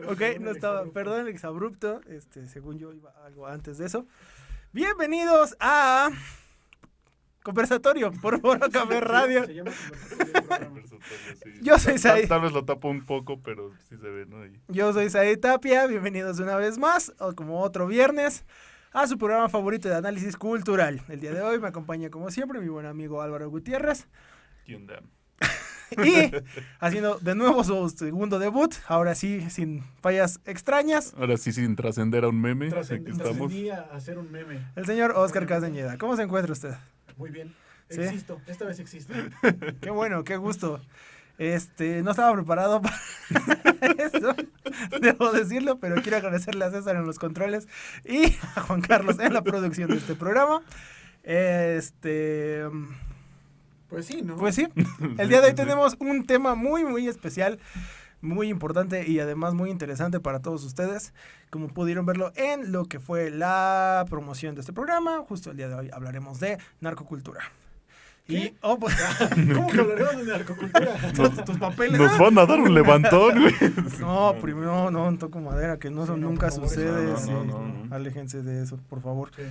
Ok, no estaba, perdón el exabrupto, según yo iba algo antes de eso. Bienvenidos a Conversatorio por Foro Café Radio. Se llama Conversatorio. Yo soy Said. Tal vez lo tapo un poco, pero sí se ve, ¿no? Yo soy Said Tapia, bienvenidos una vez más, o como otro viernes, a su programa favorito de análisis cultural. El día de hoy me acompaña como siempre mi buen amigo Álvaro Gutiérrez. ¿Qué onda? Y haciendo de nuevo su segundo debut, ahora sí, sin fallas extrañas, Ahora sí, sin trascender a un meme. Aquí estamos. Trascendí a hacer un meme. el señor Óscar Castañeda. ¿Cómo se encuentra usted? Muy bien. ¿Sí? Existo. Esta vez existo. Qué bueno, qué gusto. No estaba preparado para eso, debo decirlo, pero quiero agradecerle a César en los controles y a Juan Carlos en la producción de este programa. Pues sí, ¿no? Pues sí, el día de hoy tenemos un tema muy, muy especial, muy importante y además muy interesante para todos ustedes, como pudieron verlo en lo que fue la promoción de este programa. Justo el día de hoy hablaremos de narcocultura. ¿Qué? Pues, ¿Cómo que hablaremos de narcocultura? tus papeles. Nos van a dar un levantón, güey. No, primero no toco madera, que no, Sí, no, nunca por favor, sucede. no, Sí, no. Aléjense de eso, por favor. Sí.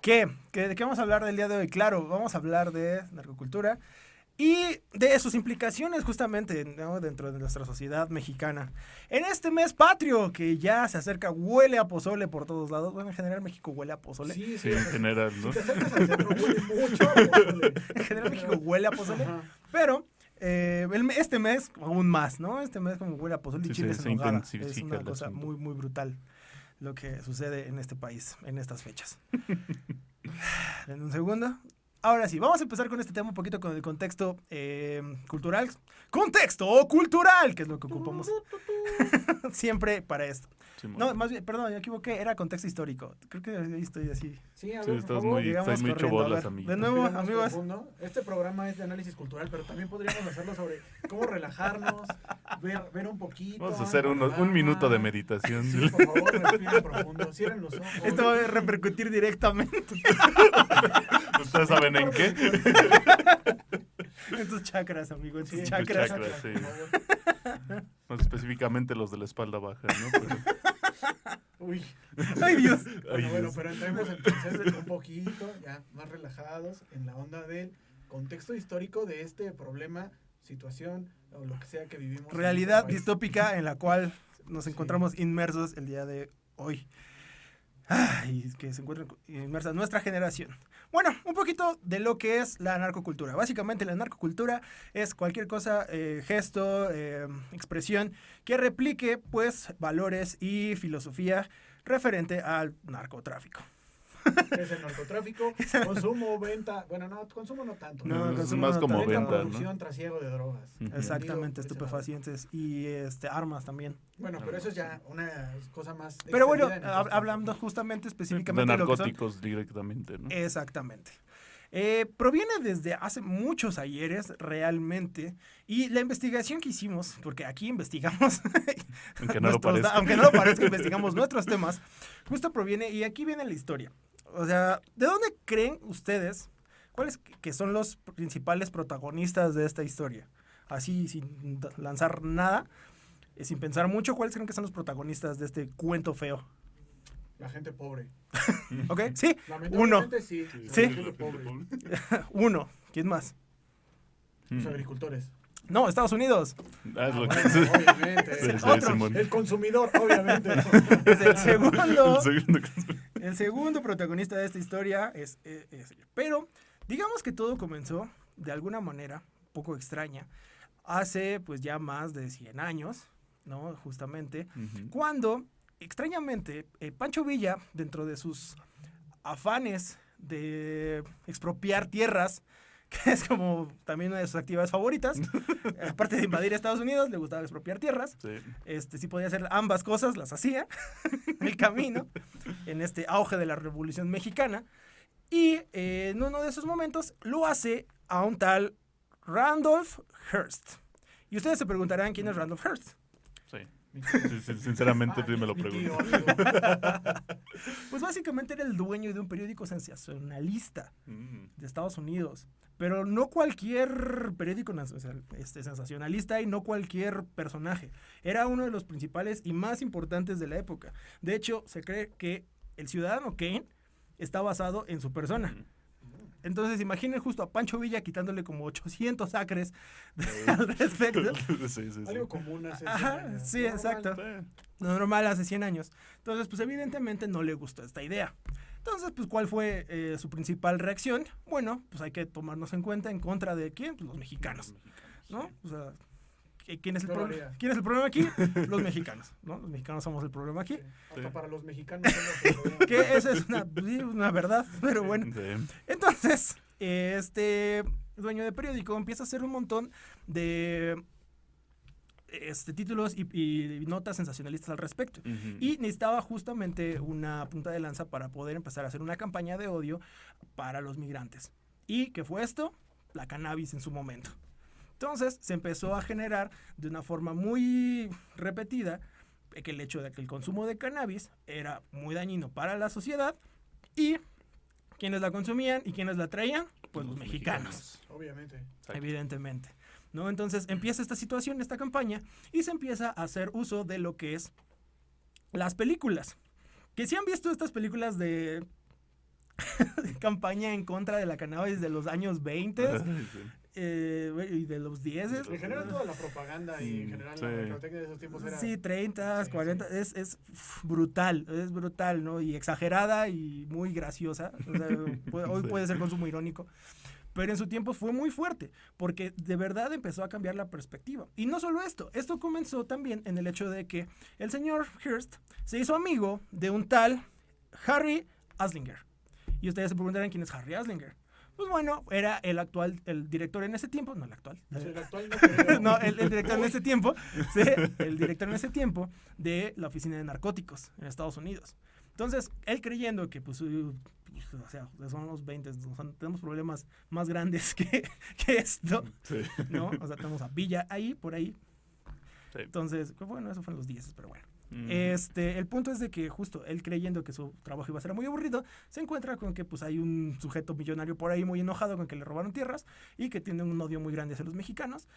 ¿De qué vamos a hablar del día de hoy? Claro, vamos a hablar de narcocultura y de sus implicaciones justamente, ¿no?, dentro de nuestra sociedad mexicana. En este mes patrio que ya se acerca, huele a pozole por todos lados. Bueno, en general México huele a pozole. Sí, Sí, en general, Si ¿no? te acercas al centro, huele mucho. Pozole. En general México huele a pozole, Ajá. pero este mes aún más, ¿no? Este mes como huele a pozole y Sí, chiles se en nogada. intensifica Es una el cosa asunto. muy, muy brutal lo que sucede en este país, en estas fechas. En un segundo. Ahora sí, vamos a empezar con este tema un poquito con el contexto cultural. ¡Contexto cultural! Que es lo que ocupamos siempre para esto. Sí, No, más bien, perdón, me equivoqué, era contexto histórico. Creo que ahí estoy así. Sí, a Sí, ver, por estás favor. muy, llegamos estás muy corriendo, a chobolas, ver. amigo. De nuevo, Respira más amigos. profundo. Este programa es de análisis cultural, pero también podríamos hacerlo sobre cómo relajarnos, ver un poquito. Vamos a hacer un panorama. minuto de meditación. Sí, por favor, respiren profundo. Cierren los ojos. Esto va a repercutir directamente ¿Ustedes saben en qué? en tus chakras, amigo, en tus Sí, chakras. chakras. sí. por favor. Más específicamente los de la espalda baja, ¿no? Pero- Uy. Ay, Dios. Ay, Bueno, Dios. pero entremos entonces un poquito ya más relajados en la onda del contexto histórico de este problema, situación o lo que sea que vivimos. en Realidad este país. distópica en la cual nos Sí. encontramos inmersos el día de hoy. Ay, que se encuentra inmersa nuestra generación. Bueno, un poquito de lo que es la narcocultura. Básicamente la narcocultura es cualquier cosa, gesto, expresión que replique pues valores y filosofía referente al narcotráfico. Es el narcotráfico, consumo, venta, bueno, no, consumo no tanto. No, es consumo más no como tanto. Venta, venta, producción, ¿no? trasiego de drogas. Ujú. Exactamente, Vendido por ese estupefacientes y armas también. Bueno, pero eso es ya una cosa más. Pero bueno, extendida en nuestros hablando tiempos, justamente De específicamente de lo que son narcóticos directamente, ¿no? exactamente. Proviene desde hace muchos ayeres realmente y la investigación que hicimos, porque aquí investigamos, Aunque no lo parezca. aunque no lo parezca, investigamos nuestros temas, justo proviene, y aquí viene la historia. O sea, ¿de dónde creen ustedes cuáles que son los principales protagonistas de esta historia? Así, sin lanzar nada, sin pensar mucho, ¿cuáles creen que son los protagonistas de este cuento feo? La gente pobre. ¿Ok? Sí, Lamentablemente sí. Sí. La gente pobre. uno. ¿Quién más? Los agricultores. No, Estados Unidos. Ah, es lo que... Bueno, obviamente. Sí, sí, Otro. Simón. El consumidor, obviamente. Es el segundo. El segundo caso. El segundo protagonista de esta historia es. Pero, digamos que todo comenzó de alguna manera poco extraña hace pues ya más de 100 años, ¿no? Justamente, Ujú. cuando extrañamente Pancho Villa, dentro de sus afanes de expropiar tierras, que es como también una de sus actividades favoritas, aparte de invadir Estados Unidos, le gustaba expropiar tierras. Sí. Sí podía hacer ambas cosas, las hacía en el camino, en este auge de la Revolución Mexicana. Y en uno de esos momentos lo hace a un tal Randolph Hearst. Y ustedes se preguntarán quién es Randolph Hearst. Sí. Sí, sinceramente, sí me lo Mi tío, pregunto. amigo. Pues básicamente era el dueño de un periódico sensacionalista Mm. de Estados Unidos, Pero no cualquier periódico sensacionalista y no cualquier personaje. Era uno de los principales y más importantes de la época. De hecho, se cree que el ciudadano Kane está basado en su persona. Entonces, imaginen justo a Pancho Villa quitándole como 800 acres al respecto. Sí. Algo común hace 100 Ajá, años. sí, Normal. exacto. Lo normal hace 100 años. Entonces, pues evidentemente no le gustó esta idea. Entonces, pues, ¿cuál fue su principal reacción? Bueno, pues hay que tomarnos en cuenta en contra de ¿quién? Pues los mexicanos, ¿no? O sea, ¿quién es el problema aquí? Los mexicanos, ¿no? Los mexicanos somos el problema aquí. Sí. Hasta para los mexicanos somos el problema. Que esa es una verdad, pero bueno. Sí. Entonces, este dueño de periódico empieza a hacer un montón de títulos y notas sensacionalistas al respecto. Y necesitaba justamente una punta de lanza para poder empezar a hacer una campaña de odio para los migrantes. ¿Y qué fue esto? La cannabis en su momento. Entonces se empezó a generar de una forma muy repetida que el hecho de que el consumo de cannabis era muy dañino para la sociedad y ¿quiénes la consumían y quiénes la traían? Pues los mexicanos. Obviamente. Exacto. Evidentemente. ¿No? Entonces empieza esta situación, esta campaña, y se empieza a hacer uso de lo que es las películas. Que si han visto estas películas de campaña en contra de la cannabis de los años 20 y de los 10. En general toda la propaganda y en general la mercadotecnia de esos tiempos era... Sí, 30, Sí, 40, sí. es brutal, ¿no? Y exagerada y muy graciosa. O sea, hoy puede ser consumo irónico. Pero en su tiempo fue muy fuerte, porque de verdad empezó a cambiar la perspectiva. Y no solo esto comenzó también en el hecho de que el señor Hearst se hizo amigo de un tal Harry Anslinger. Y ustedes se preguntarán quién es Harry Anslinger. Pues bueno, era el director en ese tiempo, no el actual. Sí, el actual no creo. No, el director en ese tiempo, sí, el director en ese tiempo de la Oficina de Narcóticos en Estados Unidos. Entonces, él creyendo que o sea, son los 20, o sea, tenemos problemas más grandes que esto, Sí. ¿no? O sea, tenemos a Villa ahí, por ahí. Sí. Entonces, bueno, eso fue en los 10, pero bueno. El punto es de que justo él creyendo que su trabajo iba a ser muy aburrido, se encuentra con que pues hay un sujeto millonario por ahí muy enojado con que le robaron tierras y que tiene un odio muy grande hacia los mexicanos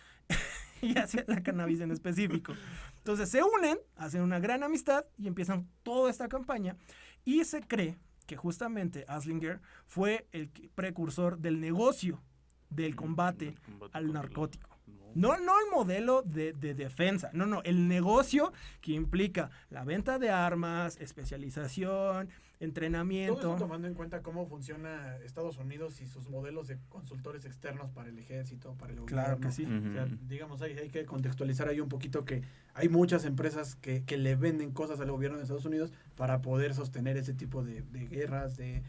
y hacia la cannabis en específico. Entonces se unen, hacen una gran amistad y empiezan toda esta campaña y se cree que justamente Anslinger fue el precursor del negocio del combate al narcótico. No el modelo de defensa, no, el negocio que implica la venta de armas, especialización, entrenamiento. Todo eso tomando en cuenta cómo funciona Estados Unidos y sus modelos de consultores externos para el ejército, para el gobierno. Claro que sí. O sea, digamos, hay que contextualizar ahí un poquito que hay muchas empresas que le venden cosas al gobierno de Estados Unidos para poder sostener ese tipo de guerras, de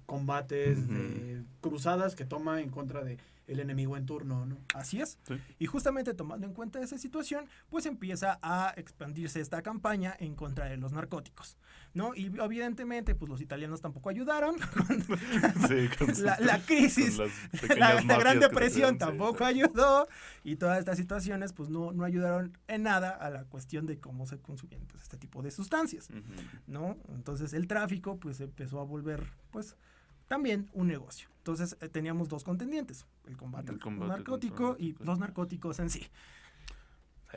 combates, de cruzadas que toma en contra de el enemigo en turno, ¿no? Así es. Sí. Y justamente tomando en cuenta esa situación, pues empieza a expandirse esta campaña en contra de los narcóticos, ¿no? Y evidentemente, pues los italianos tampoco ayudaron. Sí, la crisis, la Gran Depresión tampoco ayudó. Y todas estas situaciones, pues no ayudaron en nada a la cuestión de cómo se consumían pues, este tipo de sustancias, ¿no? Entonces el tráfico, pues empezó a volver, pues, también un negocio. Entonces teníamos dos contendientes, el combate al narcótico y los narcóticos en sí.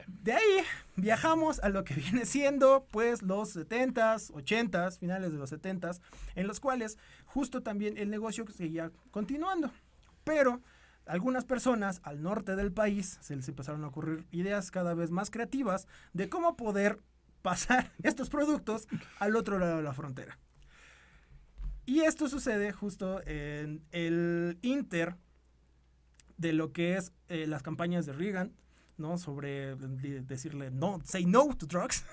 De ahí viajamos a lo que viene siendo pues los 70s, 80s, finales de los 70s, en los cuales justo también el negocio seguía continuando. Pero algunas personas al norte del país se les empezaron a ocurrir ideas cada vez más creativas de cómo poder pasar estos productos al otro lado de la frontera. Y esto sucede justo en el inter de lo que es las campañas de Reagan, ¿no? Sobre decirle no, say no to drugs.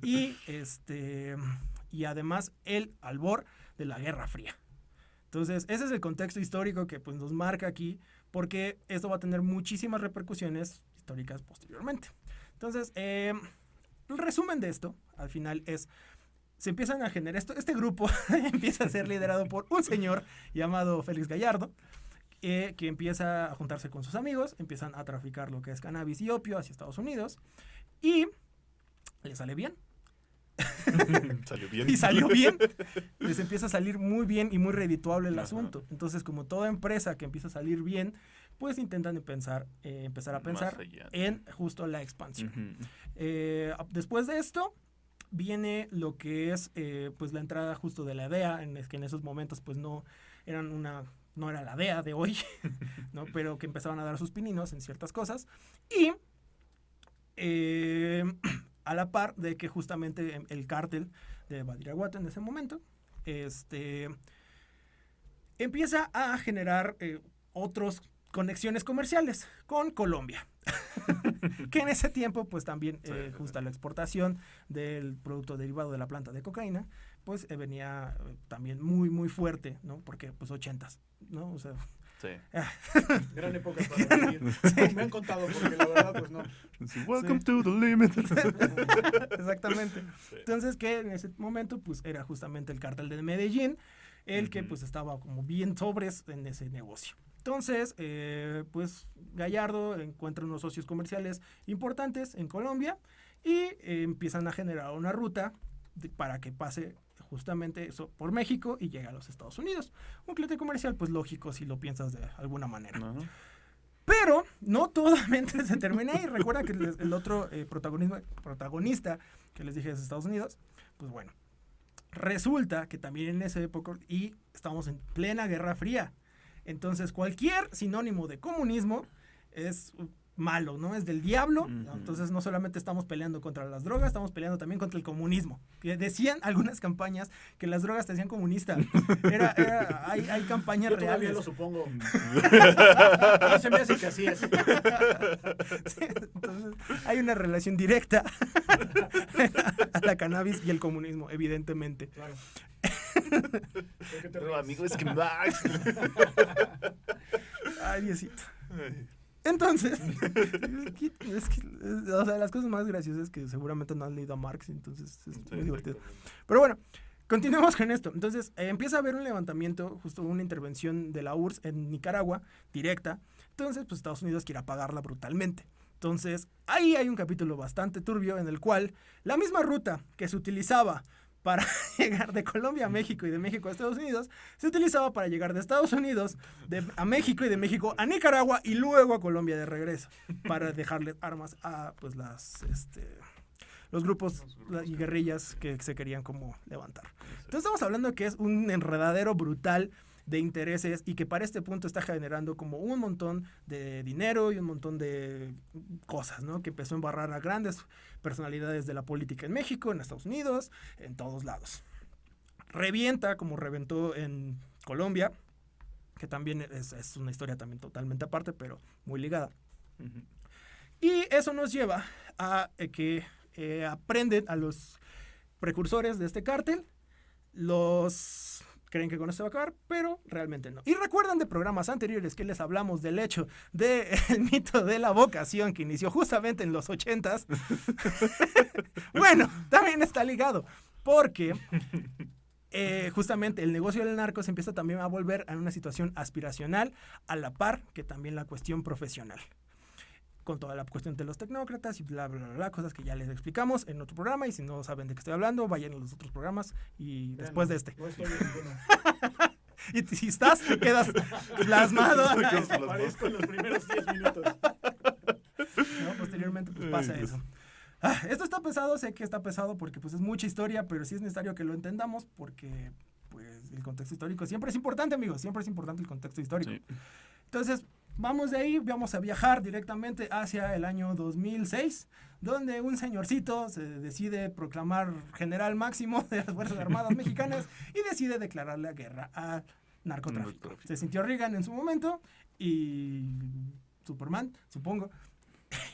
y además el albor de la Guerra Fría. Entonces, ese es el contexto histórico que pues, nos marca aquí, porque esto va a tener muchísimas repercusiones históricas posteriormente. Entonces, el resumen de esto, al final, es se empiezan a generar este grupo empieza a ser liderado por un señor llamado Félix Gallardo, que empieza a juntarse con sus amigos, empiezan a traficar lo que es cannabis y opio hacia Estados Unidos y le sale bien. Salió bien. y salió bien, les empieza a salir muy bien y muy redituable el asunto. Entonces, como toda empresa que empieza a salir bien, pues intentan empezar a pensar allá. en justo la expansión. Ujú. Después de esto viene lo que es pues la entrada justo de la DEA, que en esos momentos pues no era la DEA de hoy, ¿no? Pero que empezaban a dar sus pininos en ciertas cosas. Y a la par de que justamente el cártel de Badiraguato en ese momento empieza a generar otras conexiones comerciales con Colombia. Que en ese tiempo pues también justo la exportación del producto derivado de la planta de cocaína pues venía también muy muy fuerte, ¿no? Porque pues 80s, ¿no? O sea, Sí. Gran época para vivir. Sí. Me han contado, porque la verdad, pues no. Welcome to the limit. Exactamente. Sí. Entonces, que en ese momento, pues, era justamente el cártel de Medellín, el que, pues, estaba como bien sobres en ese negocio. Entonces, pues, Gallardo encuentra unos socios comerciales importantes en Colombia y empiezan a generar una ruta para que pase justamente eso por México y llegue a los Estados Unidos. Un cliente comercial, pues, lógico, si lo piensas de alguna manera. No. Pero no totalmente se termina ahí. Recuerda que el otro protagonista que les dije es Estados Unidos. Pues bueno, resulta que también en esa época, y estamos en plena Guerra Fría. Entonces cualquier sinónimo de comunismo es malo, ¿no? Es del diablo. Uh-huh. Entonces no solamente estamos peleando contra las drogas, estamos peleando también contra el comunismo. Que decían algunas campañas que las drogas te hacían comunista. Hay campañas Yo todavía reales. lo supongo. A mí se me hace que así es. Sí, entonces hay una relación directa a la cannabis y el comunismo, evidentemente. Claro. ¿Por qué te No, ríes? amigo, es que... Ay, Diosito. Entonces, o sea, las cosas más graciosas es que seguramente no han leído a Marx, entonces es muy divertido. Pero bueno, continuemos con esto. Entonces, empieza a haber un levantamiento, justo una intervención de la URSS en Nicaragua, directa. Entonces, pues Estados Unidos quiere apagarla brutalmente. Entonces, ahí hay un capítulo bastante turbio en el cual la misma ruta que se utilizaba para llegar de Colombia a México y de México a Estados Unidos, se utilizaba para llegar de Estados Unidos a México y de México a Nicaragua y luego a Colombia de regreso, para dejarle armas a pues los grupos y guerrillas que se querían como levantar. Entonces estamos hablando de que es un enredadero brutal de intereses y que para este punto está generando como un montón de dinero y un montón de cosas, ¿no? Que empezó a embarrar a grandes personalidades de la política en México, en Estados Unidos, en todos lados. Revienta como reventó en Colombia, que también es una historia también totalmente aparte, pero muy ligada. Uh-huh. Y eso nos lleva a que aprenden a los precursores de este cártel, los creen que con esto va a acabar, pero realmente no. Y recuerdan de programas anteriores que les hablamos del hecho del mito de la vocación que inició justamente en los 80s. Bueno, también está ligado, porque justamente el negocio del narco se empieza también a volver a una situación aspiracional a la par que también la cuestión profesional. Con toda la cuestión de los tecnócratas y bla, bla, bla, bla, cosas que ya les explicamos en otro programa. Y si no saben de qué estoy hablando, vayan a los otros programas y después de este. No estoy en ninguno. Y si estás, te quedas plasmado. Desaparezco en los primeros 10 minutos. ¿No? Posteriormente, pues pasa eso. Esto está pesado, sé que está pesado porque pues es mucha historia, pero sí es necesario que lo entendamos porque pues el contexto histórico siempre es importante, amigos. Siempre es importante el contexto histórico. Sí. Entonces, vamos de ahí, vamos a viajar directamente hacia el año 2006, donde un señorcito se decide proclamar general máximo de las Fuerzas Armadas Mexicanas y decide declarar la guerra al narcotráfico. Se sintió Reagan en su momento y Superman, supongo,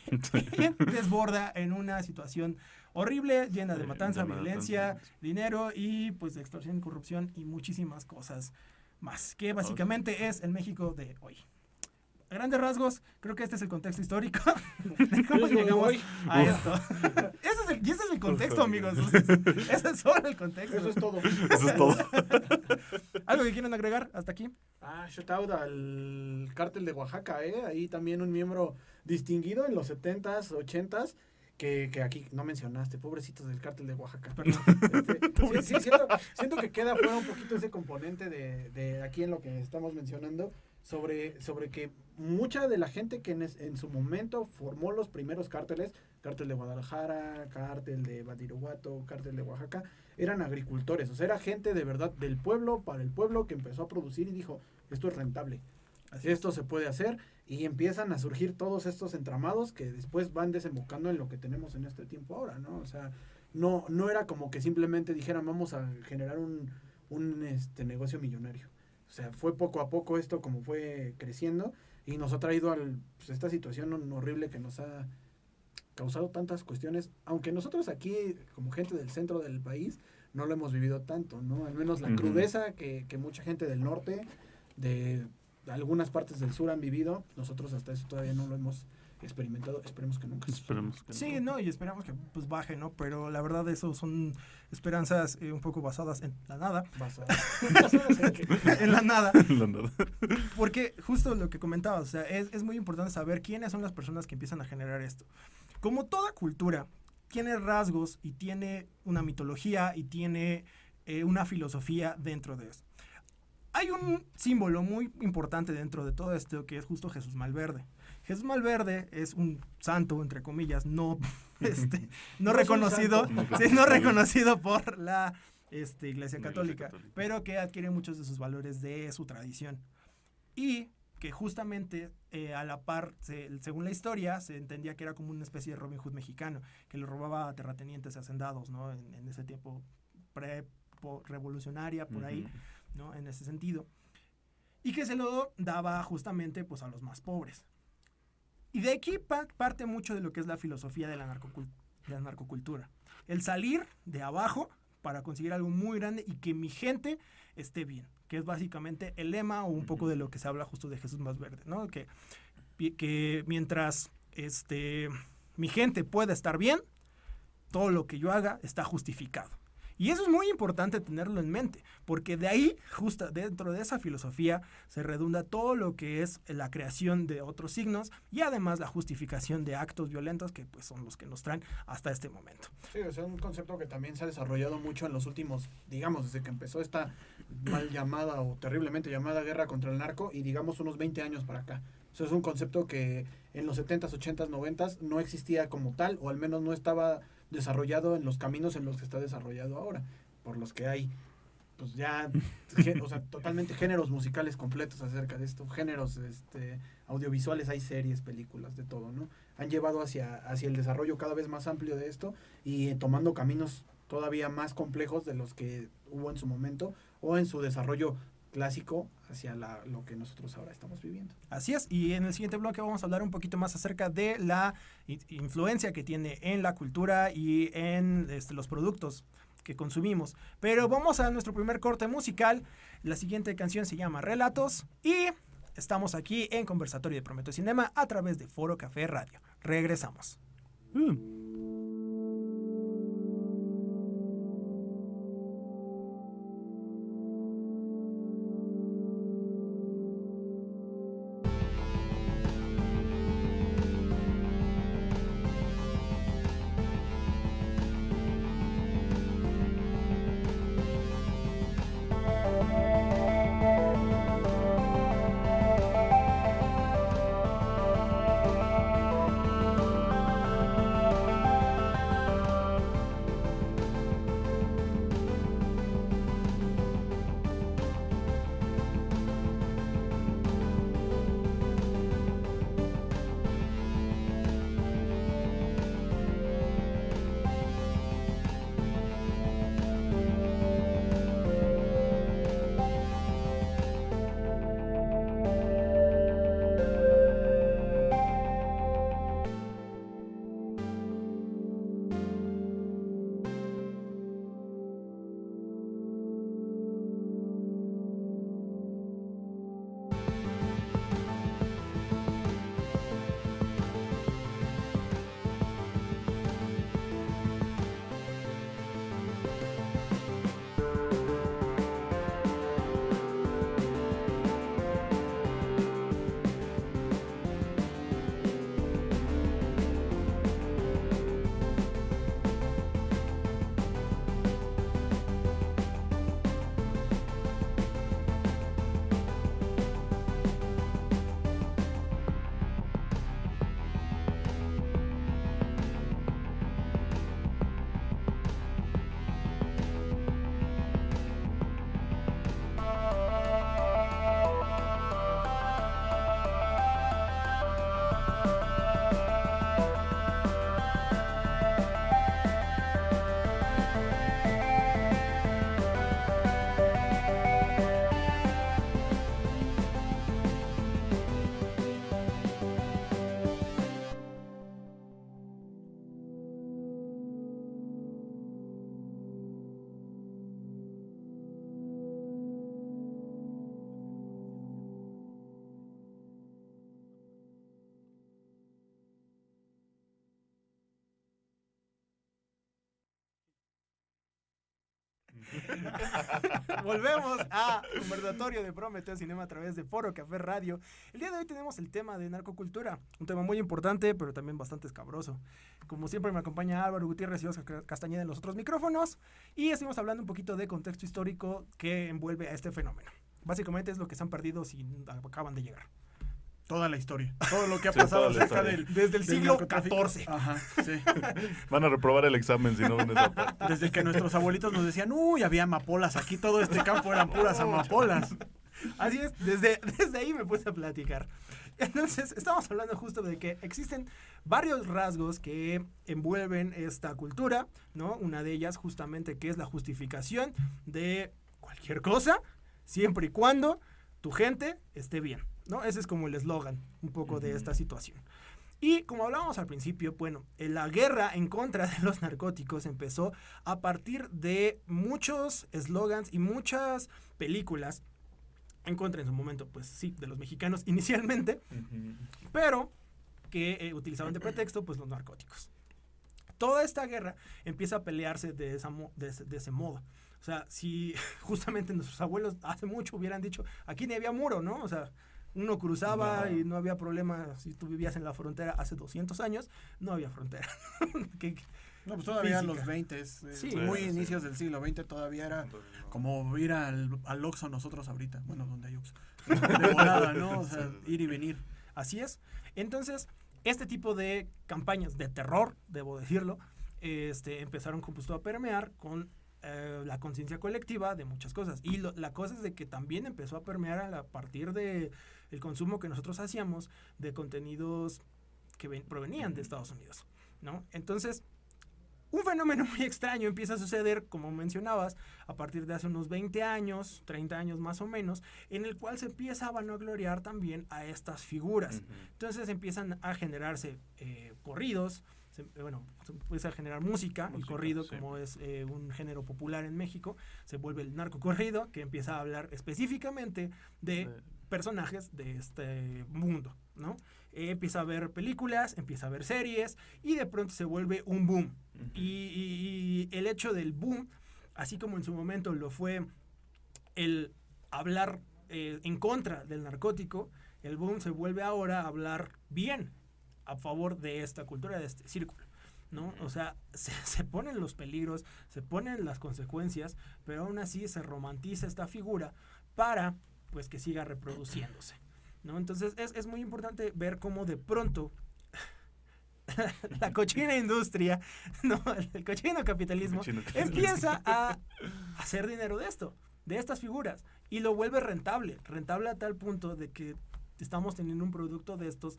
y desborda en una situación horrible, llena de matanza, violencia, dinero y pues de extorsión, corrupción y muchísimas cosas más, que básicamente es el México de hoy. A grandes rasgos, creo que este es el contexto histórico de cómo llegamos a esto. Ese es el contexto, amigos. Ese es solo el contexto. Eso es todo. Eso es todo. ¿Algo que quieran agregar hasta aquí? Shout out al cártel de Oaxaca, Ahí también un miembro distinguido en los 70s, 80s. que aquí no mencionaste, pobrecitos del cártel de Oaxaca. Perdón. Sí, siento que queda fuera un poquito ese componente de aquí en lo que estamos mencionando, sobre que mucha de la gente que en su momento formó los primeros cárteles, cártel de Guadalajara, cártel de Badiraguato, cártel de Oaxaca, eran agricultores, o sea, era gente de verdad del pueblo, para el pueblo, que empezó a producir y dijo, esto es rentable, esto se puede hacer, y empiezan a surgir todos estos entramados que después van desembocando en lo que tenemos en este tiempo ahora, ¿no? O sea, no era como que simplemente dijeran vamos a generar un negocio millonario. O sea, fue poco a poco esto como fue creciendo y nos ha traído a esta situación horrible que nos ha causado tantas cuestiones, aunque nosotros aquí, como gente del centro del país, no lo hemos vivido tanto, ¿no? Al menos la crudeza que mucha gente del norte, de algunas partes del sur han vivido, nosotros hasta eso todavía no lo hemos experimentado, esperemos que nunca. Sí, no, y esperamos que pues baje, ¿no? Pero la verdad eso son esperanzas un poco basadas en la nada. En la nada. Porque justo lo que comentabas, o sea, es muy importante saber quiénes son las personas que empiezan a generar esto. Como toda cultura, tiene rasgos y tiene una mitología y tiene una filosofía dentro de eso. Hay un símbolo muy importante dentro de todo esto que es justo Jesús Malverde. Jesús Malverde es un santo, entre comillas, no reconocido, no reconocido por la Iglesia Católica, pero que adquiere muchos de sus valores de su tradición. Y que justamente a la par, según la historia, se entendía que era como una especie de Robin Hood mexicano, que le robaba a terratenientes y hacendados, ¿no? En ese tiempo revolucionaria, por ahí, ¿no? En ese sentido. Y que se lo daba justamente pues, a los más pobres. Y de aquí parte mucho de lo que es la filosofía de la narcocultura. El salir de abajo para conseguir algo muy grande y que mi gente esté bien, que es básicamente el lema o un poco de lo que se habla justo de Jesús Malverde, ¿no? Que mientras mi gente pueda estar bien, todo lo que yo haga está justificado. Y eso es muy importante tenerlo en mente, porque de ahí, justo dentro de esa filosofía, se redunda todo lo que es la creación de otros signos y además la justificación de actos violentos que pues son los que nos traen hasta este momento. Sí, o sea, un concepto que también se ha desarrollado mucho en los últimos, digamos, desde que empezó esta mal llamada o terriblemente llamada guerra contra el narco y digamos unos 20 años para acá. O sea, es un concepto que en los 70s, 80s, 90s no existía como tal, o al menos no estaba desarrollado en los caminos en los que está desarrollado ahora, por los que hay pues ya o sea, totalmente géneros musicales completos acerca de esto, géneros audiovisuales, hay series, películas, de todo, ¿no? Han llevado hacia el desarrollo cada vez más amplio de esto y tomando caminos todavía más complejos de los que hubo en su momento o en su desarrollo clásico hacia lo que nosotros ahora estamos viviendo. Así es, y en el siguiente bloque vamos a hablar un poquito más acerca de la influencia que tiene en la cultura y en los productos que consumimos. Pero vamos a nuestro primer corte musical. La siguiente canción se llama Relatos y estamos aquí en Conversatorio de Prometeo Cinema a través de Foro Café Radio. Regresamos. Volvemos a conversatorio de Prometeo Cinema a través de Foro Café Radio. El día de hoy tenemos el tema de narcocultura, un tema muy importante, pero también bastante escabroso. Como siempre me acompaña Álvaro Gutiérrez y Oscar Castañeda en los otros micrófonos, y estamos hablando un poquito de contexto histórico que envuelve a este fenómeno. Básicamente es lo que se han perdido si acaban de llegar. Toda la historia. Todo lo que ha Sí, pasado toda la acerca historia. Desde el del siglo narcotráfico. XIV. Ajá, sí. Van a reprobar el examen si no ven esa parte. Desde que nuestros abuelitos nos decían, uy, había amapolas. Aquí todo este campo eran puras amapolas. Así es, desde ahí me puse a platicar. Entonces, estamos hablando justo de que existen varios rasgos que envuelven esta cultura, ¿no? Una de ellas justamente que es la justificación de cualquier cosa, siempre y cuando tu gente esté bien, ¿no? Ese es como el eslogan un poco de esta situación. Y como hablábamos al principio, bueno, la guerra en contra de los narcóticos empezó a partir de muchos eslogans y muchas películas en contra en su momento, pues sí, de los mexicanos inicialmente, pero que utilizaban de pretexto pues los narcóticos. Toda esta guerra empieza a pelearse de ese modo. O sea, si justamente nuestros abuelos hace mucho hubieran dicho, aquí ni había muro, ¿no? O sea, uno cruzaba y no había problema. Si tú vivías en la frontera hace 200 años, no había frontera. No, pues todavía en Física. los 20, Sí. muy Sí, inicios del siglo XX, todavía era como ir al Oxxo nosotros ahorita. Bueno, donde hay Oxxo. De volada, ¿no? O sea, ir y venir. Así es. Entonces, este tipo de campañas de terror, debo decirlo, empezaron justo a permear con la conciencia colectiva de muchas cosas. Y la cosa es de que también empezó a permear a partir de el consumo que nosotros hacíamos de contenidos que provenían de Estados Unidos, ¿no? Entonces, un fenómeno muy extraño empieza a suceder, como mencionabas, a partir de hace unos 20 años, 30 años más o menos, en el cual se empieza a vanagloriar también a estas figuras. Entonces empiezan a generarse corridos, se empieza a generar música, el corrido, sí. como es un género popular en México, se vuelve el narcocorrido, que empieza a hablar específicamente de personajes de este mundo, ¿no? Empieza a ver películas, empieza a ver series, y de pronto se vuelve un boom. Y el hecho del boom, así como en su momento lo fue el hablar en contra del narcótico, el boom se vuelve ahora a hablar bien a favor de esta cultura, de este círculo, ¿no? O sea, se ponen los peligros, se ponen las consecuencias, pero aún así se romantiza esta figura para, pues, que siga reproduciéndose, ¿no? Entonces es muy importante ver cómo de pronto la cochina industria, no, el cochino capitalismo empieza a hacer dinero de esto, de estas figuras, y lo vuelve rentable a tal punto de que estamos teniendo un producto de estos,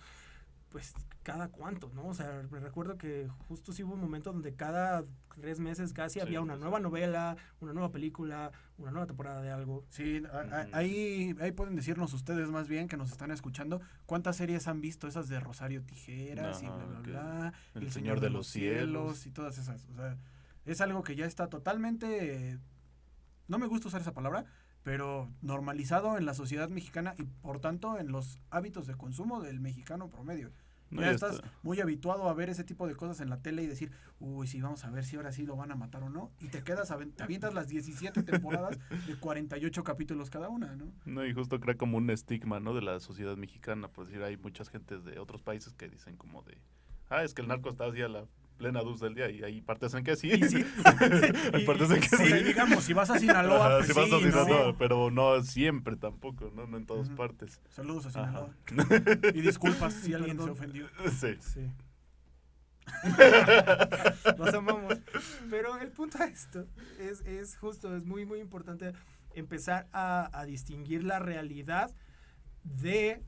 pues, cada cuánto, ¿no? O sea, me recuerdo que justo sí hubo un momento donde cada 3 meses casi había una nueva novela, una nueva película, una nueva temporada de algo. Sí, ahí pueden decirnos ustedes más bien que nos están escuchando cuántas series han visto, esas de Rosario Tijeras y bla, bla, bla, El Señor de los Cielos y todas esas. O sea, es algo que ya está totalmente, no me gusta usar esa palabra, pero normalizado en la sociedad mexicana y por tanto en los hábitos de consumo del mexicano promedio. No, ya ya estás está. muy habituado a ver ese tipo de cosas en la tele y decir, uy, sí, vamos a ver si ahora sí lo van a matar o no. Y te quedas, te avientas las 17 temporadas de 48 capítulos cada una, ¿no? No, y justo crea como un estigma, ¿no? De la sociedad mexicana. Por decir, hay muchas gentes de otros países que dicen como de, es que el narco está así a la plena luz del día, y hay partes en que sí. Y sí. Hay partes en que O sí. sea, digamos, si vas a Sinaloa, Ajá, pues si vas sí, a Sinaloa, ¿no? pero no siempre tampoco, ¿no? No en todas Ujú. partes. Saludos a Ajá. Sinaloa. Y disculpas si alguien se Perdón. ofendió. Sí. Sí. Los amamos. Pero el punto de esto es justo, es muy, muy importante empezar a distinguir la realidad de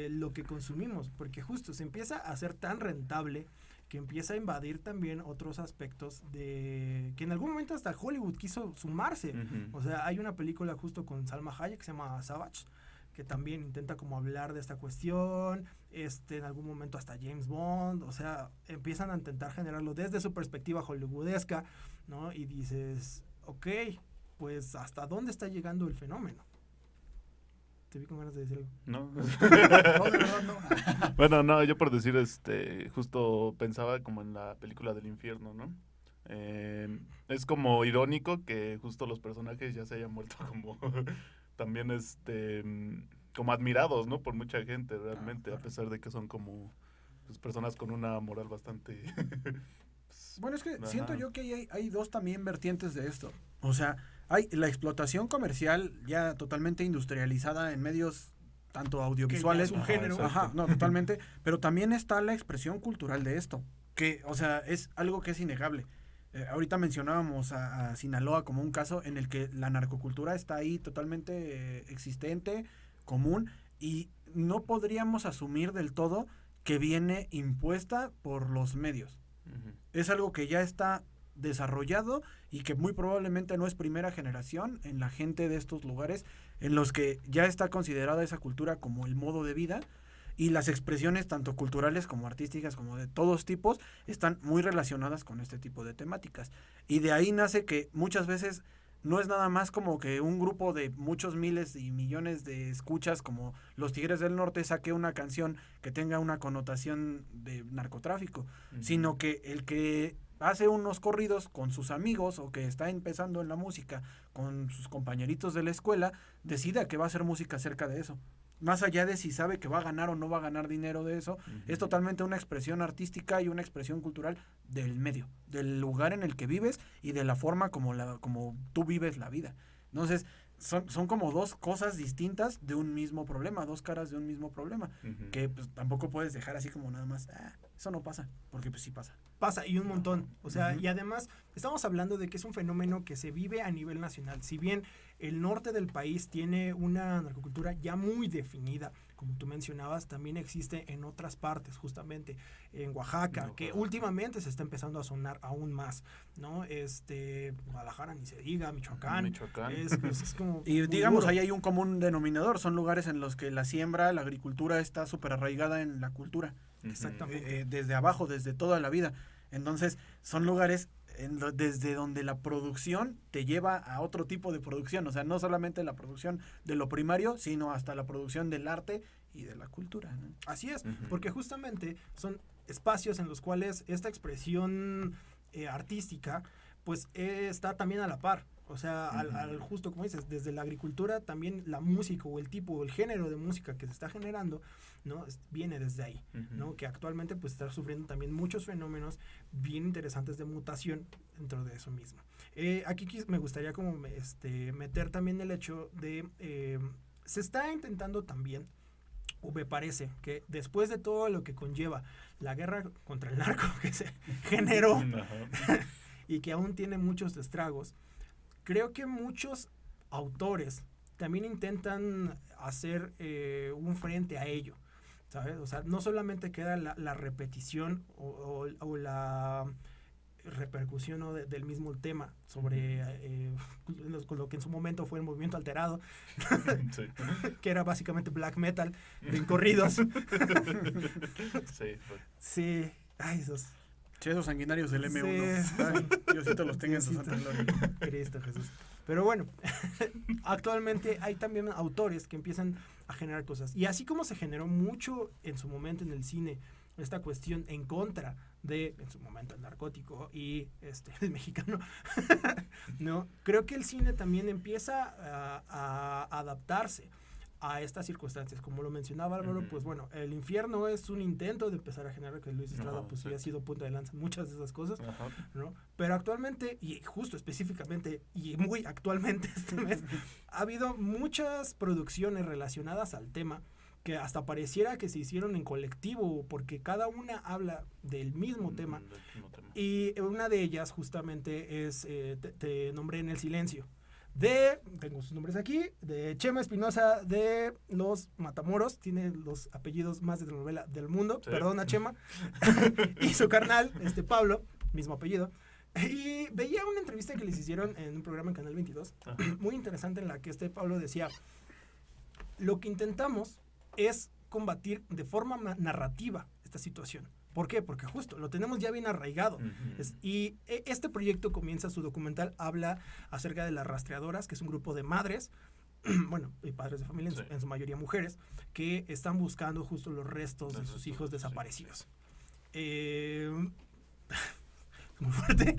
lo que consumimos, porque justo se empieza a hacer tan rentable que empieza a invadir también otros aspectos de que en algún momento hasta Hollywood quiso sumarse. O sea, hay una película justo con Salma Hayek que se llama Savage, que también intenta como hablar de esta cuestión, en algún momento hasta James Bond, o sea, empiezan a intentar generarlo desde su perspectiva hollywoodesca, ¿no? Y dices, ok, pues ¿hasta dónde está llegando el fenómeno? Te vi con ganas de decir algo. No. No, de verdad no. Bueno, no, yo por decir, justo pensaba como en la película del infierno, ¿no? Es como irónico que justo los personajes ya se hayan muerto como también como admirados, ¿no? Por mucha gente realmente, a pesar de que son como pues, personas con una moral bastante... Bueno, es que Ajá. siento yo que hay dos también vertientes de esto. O sea, hay la explotación comercial ya totalmente industrializada en medios tanto audiovisuales. Que ya es un género. Ajá, no, totalmente. Pero también está la expresión cultural de esto, que, o sea, es algo que es innegable. Ahorita mencionábamos a Sinaloa como un caso en el que la narcocultura está ahí totalmente existente, común, y no podríamos asumir del todo que viene impuesta por los medios. Ujú. Es algo que ya está desarrollado y que muy probablemente no es primera generación en la gente de estos lugares en los que ya está considerada esa cultura como el modo de vida, y las expresiones tanto culturales como artísticas como de todos tipos están muy relacionadas con este tipo de temáticas, y de ahí nace que muchas veces no es nada más como que un grupo de muchos miles y millones de escuchas como los Tigres del Norte saque una canción que tenga una connotación de narcotráfico, Ujú. sino que el que hace unos corridos con sus amigos o que está empezando en la música con sus compañeritos de la escuela decida que va a hacer música acerca de eso. Más allá de si sabe que va a ganar o no va a ganar dinero de eso, Ujú. es totalmente una expresión artística y una expresión cultural del medio, del lugar en el que vives y de la forma como tú vives la vida. Entonces, son como dos cosas distintas de un mismo problema, dos caras de un mismo problema, Ujú. que pues tampoco puedes dejar así como nada más, eso no pasa, porque pues sí pasa. Pasa, y un montón. O sea, Ujú. y además estamos hablando de que es un fenómeno que se vive a nivel nacional. Si bien el norte del país tiene una narcocultura ya muy definida, como tú mencionabas, también existe en otras partes, justamente en Oaxaca, No, que claro. últimamente se está empezando a sonar aún más, ¿no? Guadalajara ni se diga, Michoacán. Michoacán. Es como Y muy digamos, duro. ahí hay un común denominador, son lugares en los que la siembra, la agricultura está súper arraigada en la cultura. Ujú. Exactamente. Desde abajo, desde toda la vida. Entonces, son lugares desde donde la producción te lleva a otro tipo de producción. O sea, no solamente la producción de lo primario, sino hasta la producción del arte y de la cultura, ¿no? Así es, Ujú. porque justamente son espacios en los cuales esta expresión artística pues está también a la par. O sea, al justo como dices, desde la agricultura también la música o el tipo o el género de música que se está generando, ¿no? Viene desde ahí, Ujú. ¿no? Que actualmente pues está sufriendo también muchos fenómenos bien interesantes de mutación dentro de eso mismo. Aquí me gustaría como meter también el hecho de se está intentando también, o me parece que después de todo lo que conlleva la guerra contra el narco que se generó Ajá. y que aún tiene muchos estragos, creo que muchos autores también intentan hacer un frente a ello, ¿sabes? O sea, no solamente queda la repetición o la repercusión, ¿no? del mismo tema sobre con lo que en su momento fue el movimiento alterado, Sí. que era básicamente black metal en corridos. Sí, fue. Sí, ay, esos. Sí, esos sanguinarios del M1. Sí. Ay, Diosito los tenga en su Diosito. santa gloria. Cristo Jesús. Pero bueno, actualmente hay también autores que empiezan a generar cosas. Y así como se generó mucho en su momento en el cine esta cuestión en contra de, en su momento, el narcótico y el mexicano, ¿no? Creo que el cine también empieza a adaptarse a estas circunstancias. Como lo mencionaba Álvaro, Ujú. pues bueno, El Infierno es un intento de empezar a generar, que Luis Estrada Ajá, pues sí sí. ha sido punta de lanza en muchas de esas cosas, Ajá. ¿no? Pero actualmente, y justo específicamente, y muy actualmente este mes, ha habido muchas producciones relacionadas al tema que hasta pareciera que se hicieron en colectivo, porque cada una habla del mismo tema. Del mismo tema. Y una de ellas justamente es, te nombré En el Silencio, tengo sus nombres aquí, de Chema Espinosa de Los Matamoros, tiene los apellidos más de telenovela del mundo, Sí. perdona Chema, y su carnal, Pablo, mismo apellido. Y veía una entrevista que les hicieron en un programa en Canal 22, Ajá. muy interesante, en la que Pablo decía, lo que intentamos es combatir de forma narrativa esta situación. ¿Por qué? Porque justo lo tenemos ya bien arraigado. Ujú. Y este proyecto comienza, su documental habla acerca de las rastreadoras, que es un grupo de madres, bueno, y padres de familia, Sí. en su mayoría mujeres, que están buscando justo los restos de Los sus restos, hijos sí. desaparecidos. muy fuerte,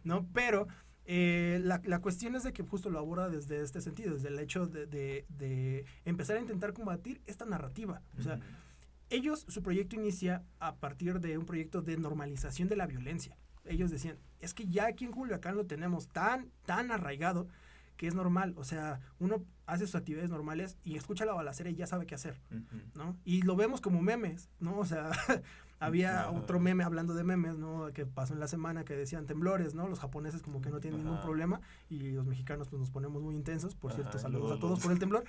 ¿no? Pero la cuestión es de que justo lo aborda desde este sentido, desde el hecho de empezar a intentar combatir esta narrativa. O sea, su proyecto inicia a partir de un proyecto de normalización de la violencia. Ellos decían, es que ya aquí en Culiacán lo tenemos tan arraigado que es normal. O sea, uno hace sus actividades normales y escucha la balacera y ya sabe qué hacer, ¿no? Y lo vemos como memes, ¿no? O sea, había otro meme hablando de memes, ¿no? Que pasó en la semana que decían temblores, ¿no? Los japoneses como que no tienen ningún problema y los mexicanos pues nos ponemos muy intensos. Por cierto, saludos a todos por el temblor.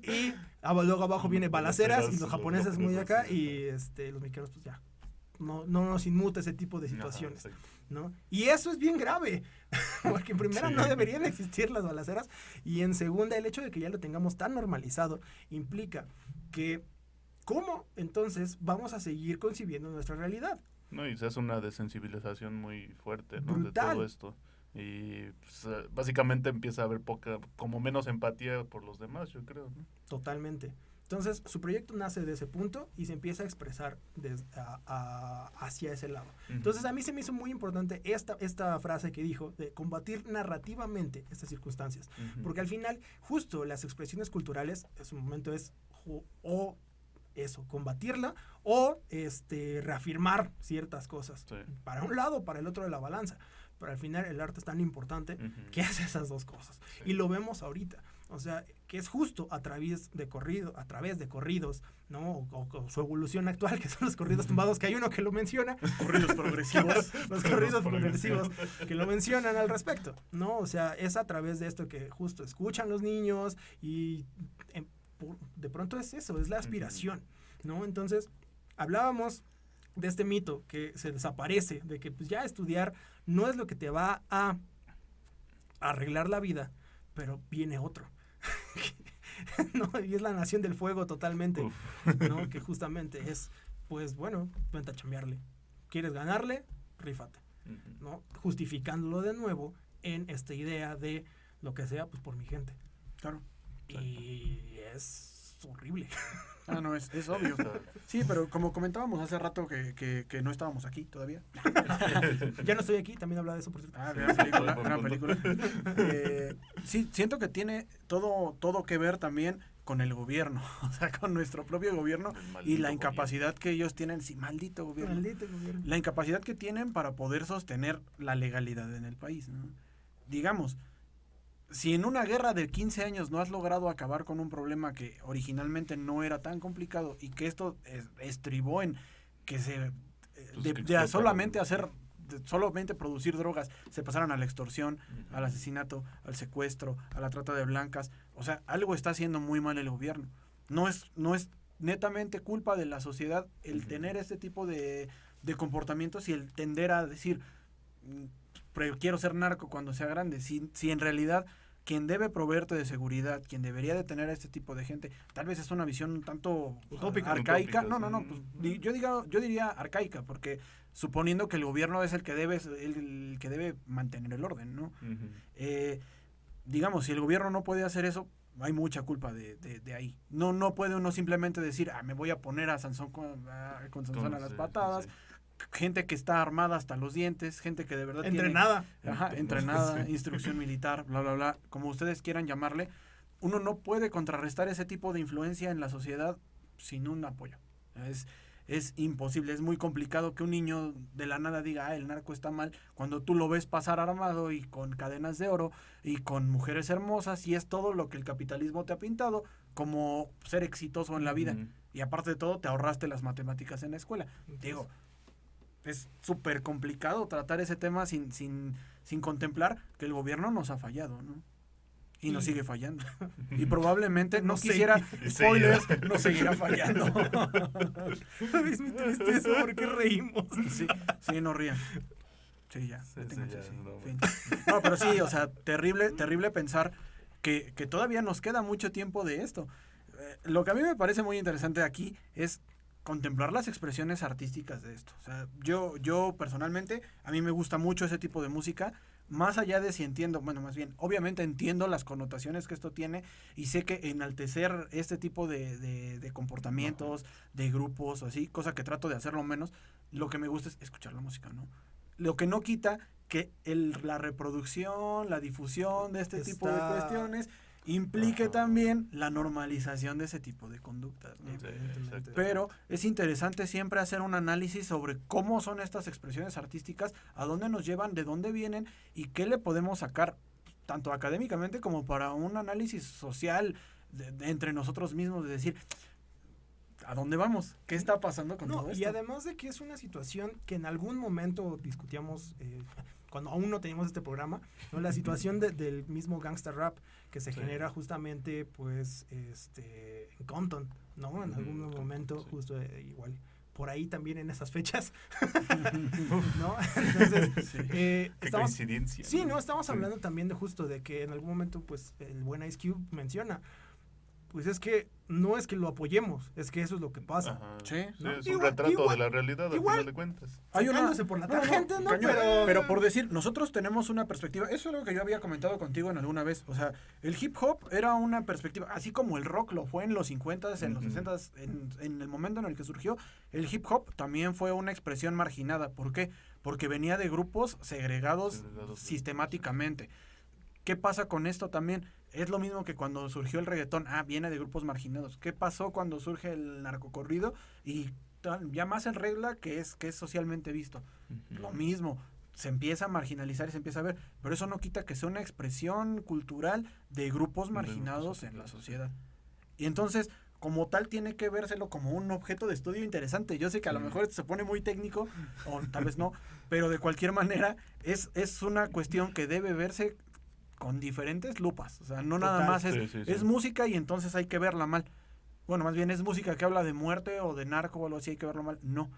Y luego abajo viene balaceras y los japoneses muy acá y los mexicanos pues ya no nos inmuta ese tipo de situaciones, ¿no? Y eso es bien grave, porque en primera no deberían existir las balaceras y en segunda el hecho de que ya lo tengamos tan normalizado implica que ¿cómo entonces vamos a seguir concibiendo nuestra realidad? No, y se hace una desensibilización muy fuerte, ¿no? Brutal. De todo esto. Y pues, básicamente empieza a haber como menos empatía por los demás, yo creo, ¿no? Totalmente. Entonces, su proyecto nace de ese punto y se empieza a expresar hacia ese lado. Entonces, a mí se me hizo muy importante esta frase que dijo de combatir narrativamente estas circunstancias. Porque al final, justo las expresiones culturales, en su momento es o eso, combatirla o reafirmar ciertas cosas. Sí. Para un lado o para el otro de la balanza. Pero al final el arte es tan importante que hace esas dos cosas. Sí. Y lo vemos ahorita. O sea, que es justo a través de corridos, ¿no? O su evolución actual, que son los corridos tumbados, que hay uno que lo menciona. Corridos progresivos. Los corridos progresivos que lo mencionan al respecto, ¿no? O sea, es a través de esto que justo escuchan los niños y de pronto es eso, es la aspiración, ¿no? Entonces, hablábamos de este mito que se desaparece, de que pues ya estudiar no es lo que te va a arreglar la vida, pero viene otro. No, y es la nación del fuego totalmente, ¿no? Que justamente es, pues bueno, vente a chambearle. ¿Quieres ganarle? Rífate, ¿no? Justificándolo de nuevo en esta idea de lo que sea, pues por mi gente. Claro. Y es horrible. No, es obvio. Sí, pero como comentábamos hace rato que no estábamos aquí todavía. Ya no estoy aquí, también habla de eso, por cierto. Gran película. Sí, siento que tiene todo que ver también con el gobierno, o sea, con nuestro propio gobierno y la incapacidad que ellos tienen, sí, maldito gobierno. La incapacidad que tienen para poder sostener la legalidad en el país, ¿no? Digamos, si en una guerra de 15 años no has logrado acabar con un problema que originalmente no era tan complicado y que esto estribó en que solamente producir drogas, se pasaron a la extorsión, al asesinato, al secuestro, a la trata de blancas. O sea, algo está haciendo muy mal el gobierno. No es netamente culpa de la sociedad el tener este tipo de comportamientos y el tender a decir, quiero ser narco cuando sea grande. Si en realidad quien debe proveerte de seguridad, quien debería de tener a este tipo de gente, tal vez es una visión un tanto utópica, arcaica. No, pues yo diría arcaica, porque suponiendo que el gobierno es el que debe mantener el orden, ¿no? Digamos, si el gobierno no puede hacer eso, hay mucha culpa de ahí. No puede uno simplemente decir, me voy a poner a Sansón con Sansón a las patadas. Sí. Gente que está armada hasta los dientes, gente que de verdad entrenada, entrenada, instrucción militar, bla, bla, bla, como ustedes quieran llamarle. Uno no puede contrarrestar ese tipo de influencia en la sociedad sin un apoyo. Es imposible, es muy complicado que un niño de la nada diga, el narco está mal, cuando tú lo ves pasar armado y con cadenas de oro y con mujeres hermosas, y es todo lo que el capitalismo te ha pintado como ser exitoso en la vida. Y aparte de todo, te ahorraste las matemáticas en la escuela. Digo, es súper complicado tratar ese tema sin contemplar que el gobierno nos ha fallado, ¿no? Y nos sigue fallando. Y probablemente, no quisiera spoilers, nos seguirá fallando. ¿Es muy triste eso? ¿Por qué reímos? Sí, no rían. Sí, ya. No, pero sí, o sea, terrible pensar que todavía nos queda mucho tiempo de esto. Lo que a mí me parece muy interesante aquí es contemplar las expresiones artísticas de esto. O sea, yo personalmente, a mí me gusta mucho ese tipo de música, más allá de si entiendo, bueno, más bien, obviamente entiendo las connotaciones que esto tiene y sé que enaltecer este tipo de comportamientos, de grupos o así, cosa que trato de hacerlo menos, lo que me gusta es escuchar la música, ¿no? Lo que no quita que la reproducción, la difusión de este tipo de cuestiones implique también la normalización de ese tipo de conductas, ¿no? Evidentemente. Pero es interesante siempre hacer un análisis sobre cómo son estas expresiones artísticas, a dónde nos llevan, de dónde vienen y qué le podemos sacar, tanto académicamente como para un análisis social de entre nosotros mismos, de decir, ¿a dónde vamos? ¿Qué está pasando con todo esto? Y además de que es una situación que en algún momento discutíamos, cuando aún no teníamos este programa, ¿no? La situación del mismo gangsta rap que se genera justamente, pues, en Compton, ¿no? En algún momento, justo igual, por ahí también en esas fechas, ¿no? Entonces, Qué coincidencia. Sí, ¿no? Estamos hablando también de justo de que en algún momento, pues, el buen Ice Cube menciona, pues es que no es que lo apoyemos, es que eso es lo que pasa. Ajá. Sí. Sí, es Igual- un retrato igual- de la realidad, al igual- final de cuentas. Hay una Sacándose por la tangente, ¿no? cañón, Pero- pero por decir, nosotros tenemos una perspectiva, eso es lo que yo había comentado contigo en alguna vez, o sea, el hip hop era una perspectiva, así como el rock lo fue en los 50s, en los 60s, en el momento en el que surgió, el hip hop también fue una expresión marginada. ¿Por qué? Porque venía de grupos segregados sistemáticamente. ¿Qué pasa con esto también? Es lo mismo que cuando surgió el reggaetón, viene de grupos marginados. ¿Qué pasó cuando surge el narcocorrido? Y ya más en regla que es socialmente visto. Lo mismo, se empieza a marginalizar y se empieza a ver, pero eso no quita que sea una expresión cultural de grupos marginados en la sociedad. Y entonces, como tal, tiene que vérselo como un objeto de estudio interesante. Yo sé que a lo mejor esto se pone muy técnico, o tal vez no, pero de cualquier manera es una cuestión que debe verse con diferentes lupas. O sea, no nada más es música y entonces hay que verla mal. Bueno, más bien es música que habla de muerte o de narco o algo así, hay que verlo mal. No.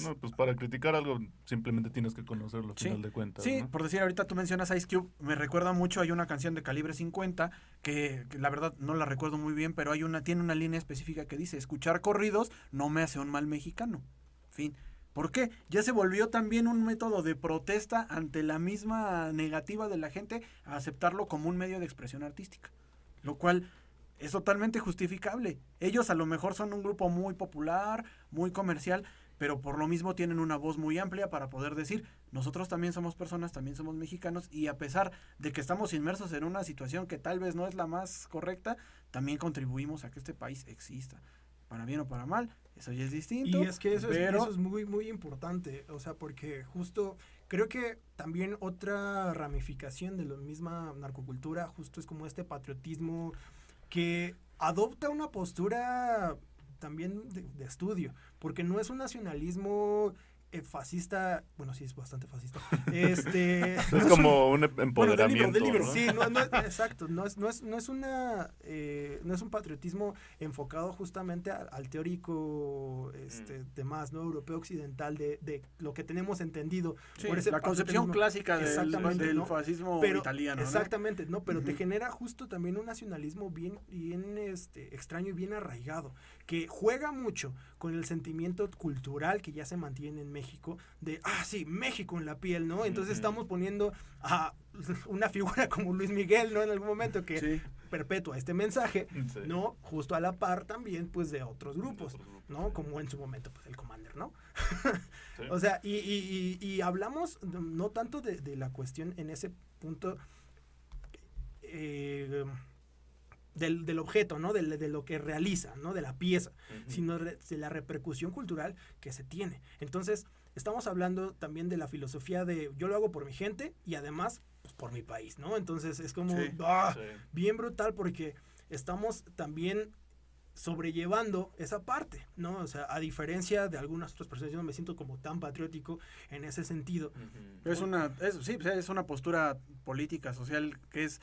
No, pues para criticar algo simplemente tienes que conocerlo, al final de cuentas. Sí, ¿no? por decir, ahorita tú mencionas Ice Cube, me recuerda mucho, hay una canción de Calibre 50 que la verdad no la recuerdo muy bien, pero tiene una línea específica que dice, escuchar corridos no me hace un mal mexicano. Fin. ¿Por qué? Ya se volvió también un método de protesta ante la misma negativa de la gente a aceptarlo como un medio de expresión artística, lo cual es totalmente justificable. Ellos a lo mejor son un grupo muy popular, muy comercial, pero por lo mismo tienen una voz muy amplia para poder decir, nosotros también somos personas, también somos mexicanos, y a pesar de que estamos inmersos en una situación que tal vez no es la más correcta, también contribuimos a que este país exista. Para bien o para mal, eso ya es distinto. Y es que eso pero es muy, muy importante, o sea, porque justo creo que también otra ramificación de la misma narcocultura justo es como este patriotismo que adopta una postura también de estudio, porque no es un nacionalismo fascista, bueno, sí es bastante fascista. Es como un empoderamiento. del libro. ¿no? Sí, exacto, no es un patriotismo enfocado justamente al teórico demás, ¿no? Europeo occidental de lo que tenemos entendido. Sí, por ese la concepción patriotismo. clásica Exactamente, del ¿no? fascismo Pero, italiano, ¿no? exactamente, ¿no? Pero te genera justo también un nacionalismo bien extraño y bien arraigado, que juega mucho con el sentimiento cultural que ya se mantiene en México, de, sí, México en la piel, ¿no? Entonces estamos poniendo a una figura como Luis Miguel, ¿no? En algún momento que perpetúa este mensaje, Sí. ¿no? Justo a la par también, pues, de otros grupos, ¿no? Como en su momento, pues, el Commander, ¿no? Sí. O sea, y hablamos no tanto de la cuestión en ese punto del objeto, ¿no? De lo que realiza, ¿no? De la pieza, sino de la repercusión cultural que se tiene. Entonces, estamos hablando también de la filosofía de yo lo hago por mi gente y además pues, por mi país, ¿no? Entonces, es como bien brutal porque estamos también sobrellevando esa parte, ¿no? O sea, a diferencia de algunas otras personas, yo no me siento como tan patriótico en ese sentido. Es una postura política, social, que es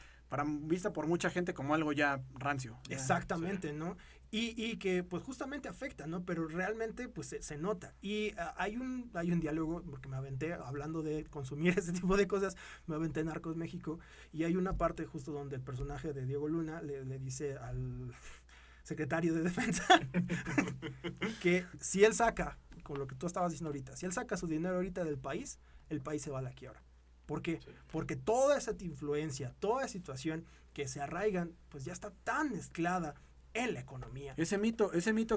vista por mucha gente como algo ya rancio. Exactamente, ¿no? Y que pues justamente afecta, ¿no? Pero realmente pues se nota. Y hay un diálogo, porque me aventé hablando de consumir ese tipo de cosas, me aventé en Narcos México, y hay una parte justo donde el personaje de Diego Luna le dice al secretario de Defensa que si él saca, con lo que tú estabas diciendo ahorita, si él saca su dinero ahorita del país, el país se va a la quiebra. ¿Por qué? Sí. Porque toda esa influencia, toda esa situación que se arraigan, pues ya está tan mezclada en la economía. Ese mito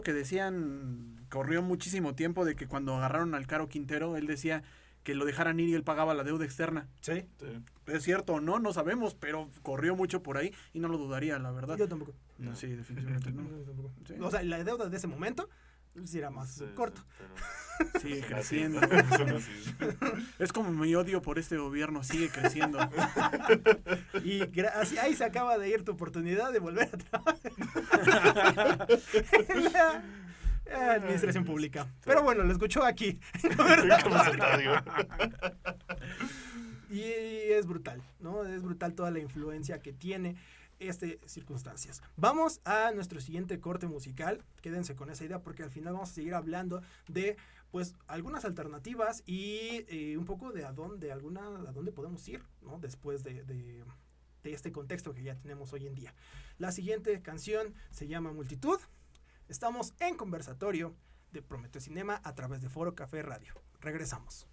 que decían corrió muchísimo tiempo de que cuando agarraron al Caro Quintero, él decía que lo dejaran ir y él pagaba la deuda externa. Sí, Sí. ¿Es cierto o no? No sabemos, pero corrió mucho por ahí y no lo dudaría, la verdad. yo tampoco. No, sí, definitivamente no. Yo tampoco. Sí. O sea, la deuda de ese momento sí era más Sí, corto. sí, pero Sigue son así, creciendo. ¿no? Son así. Es como mi odio por este gobierno, sigue creciendo. Y ahí se acaba de ir tu oportunidad de volver a trabajar en la administración pública. Pero bueno, lo escuchó aquí. Como sectario. Y es brutal, ¿no? Es brutal toda la influencia que tiene circunstancias. Vamos a nuestro siguiente corte musical. Quédense con esa idea porque al final vamos a seguir hablando de pues algunas alternativas y un poco de a dónde podemos ir, ¿no? Después de este contexto que ya tenemos hoy en día. La siguiente canción se llama Multitud. Estamos en conversatorio de Prometeo Cinema a través de Foro Café Radio. Regresamos.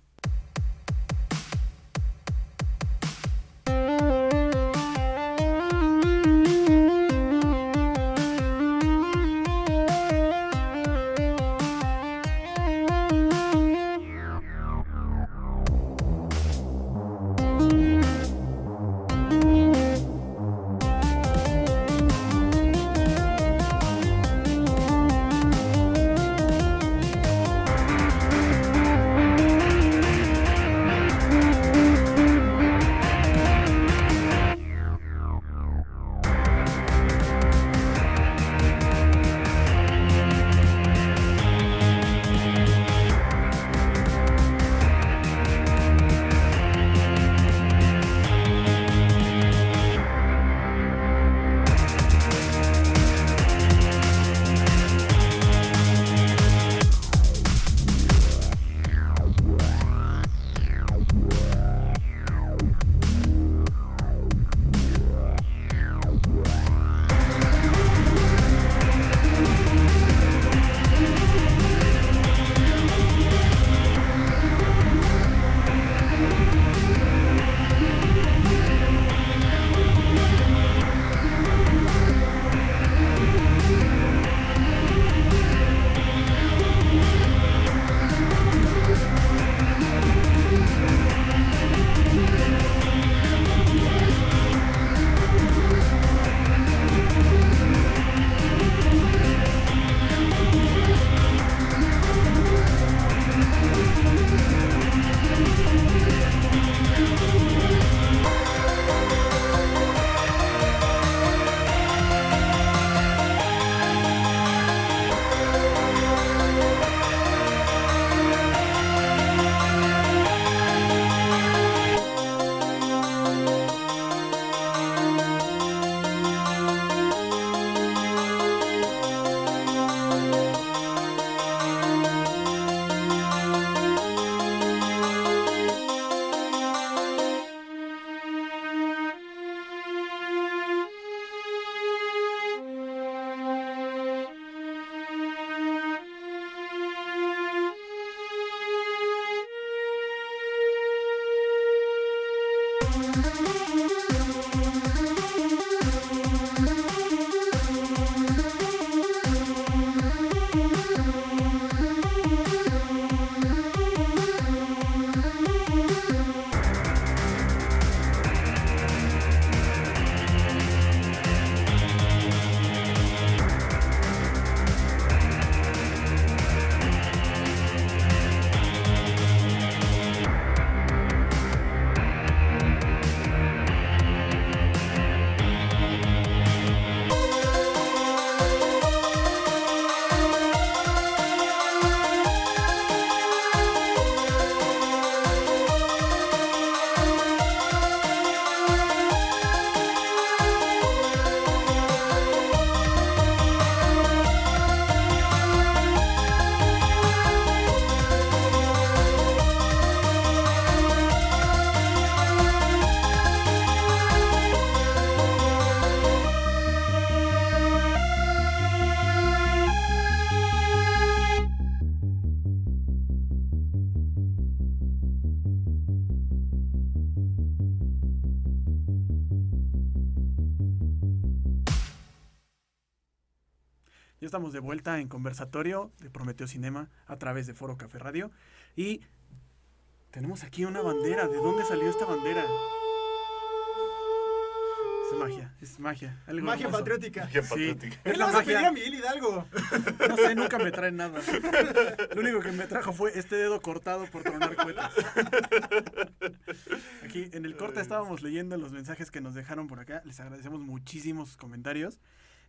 Ya estamos de vuelta en conversatorio de Prometeo Cinema a través de Foro Café Radio. Y Tenemos aquí una bandera. ¿De dónde salió esta bandera? Es magia. Algo Magia hermoso. patriótica. Qué Sí. patética. ¿Qué Es le la vas a pedir magia. a Miguel Hidalgo? No sé, nunca me traen nada. Lo único que me trajo fue este dedo cortado por tronar cohetes. Aquí en el corte estábamos leyendo los mensajes que nos dejaron por acá. Les agradecemos muchísimos comentarios.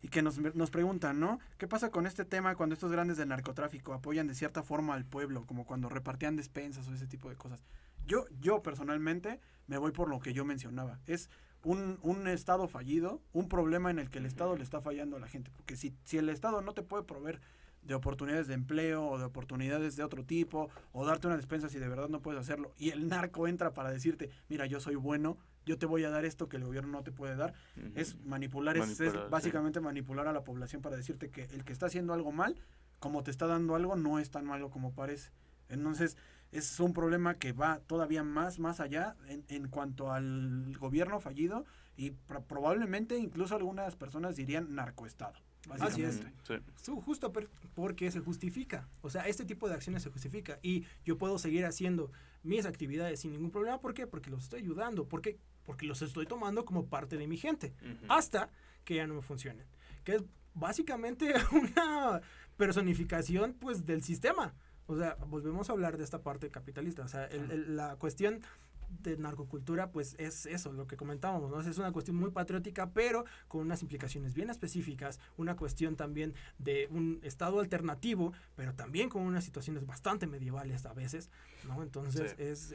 Y que nos preguntan, ¿no? ¿Qué pasa con este tema cuando estos grandes del narcotráfico apoyan de cierta forma al pueblo? Como cuando repartían despensas o ese tipo de cosas. Yo personalmente me voy por lo que yo mencionaba. Es un estado fallido, un problema en el que el estado le está fallando a la gente. Porque si el estado no te puede proveer de oportunidades de empleo o de oportunidades de otro tipo, o darte una despensa si de verdad no puedes hacerlo, y el narco entra para decirte, mira, yo soy bueno, yo te voy a dar esto que el gobierno no te puede dar, es manipular, es básicamente manipular a la población para decirte que el que está haciendo algo mal, como te está dando algo, no es tan malo como parece. Entonces, es un problema que va todavía más allá en cuanto al gobierno fallido y probablemente incluso algunas personas dirían narcoestado. Así es. Sí. Justo porque se justifica. O sea, este tipo de acciones se justifica. Y yo puedo seguir haciendo mis actividades sin ningún problema. ¿Por qué? Porque los estoy ayudando. Porque los estoy tomando como parte de mi gente. Hasta que ya no me funcionen. Que es básicamente una personificación, pues, del sistema. O sea, volvemos a hablar de esta parte capitalista. O sea, la cuestión de narcocultura, pues es eso, lo que comentábamos, ¿no? Es una cuestión muy patriótica, pero con unas implicaciones bien específicas, una cuestión también de un estado alternativo, pero también con unas situaciones bastante medievales a veces, ¿no? Entonces Sí. es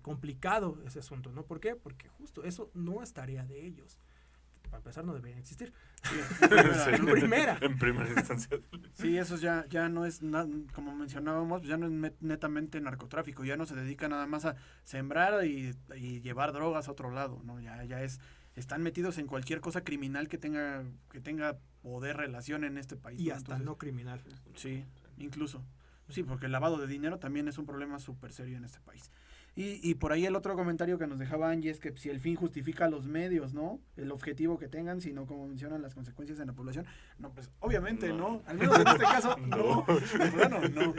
complicado ese asunto, ¿no? ¿Por qué? Porque justo eso no es tarea de ellos. Para empezar, no deberían existir. En primera. En primera instancia. Sí, eso ya no es, como mencionábamos, ya no es netamente narcotráfico, ya no se dedica nada más a sembrar y llevar drogas a otro lado, ¿no? Ya están metidos en cualquier cosa criminal que tenga poder, relación en este país. Y ¿no? hasta Entonces, no criminal. Sí, incluso. Sí, porque el lavado de dinero también es un problema súper serio en este país. Y por ahí el otro comentario que nos dejaba Angie es que si el fin justifica los medios, ¿no? El objetivo que tengan, sino como mencionan las consecuencias en la población. No, pues obviamente no. Al menos en este caso, no. Bueno, no.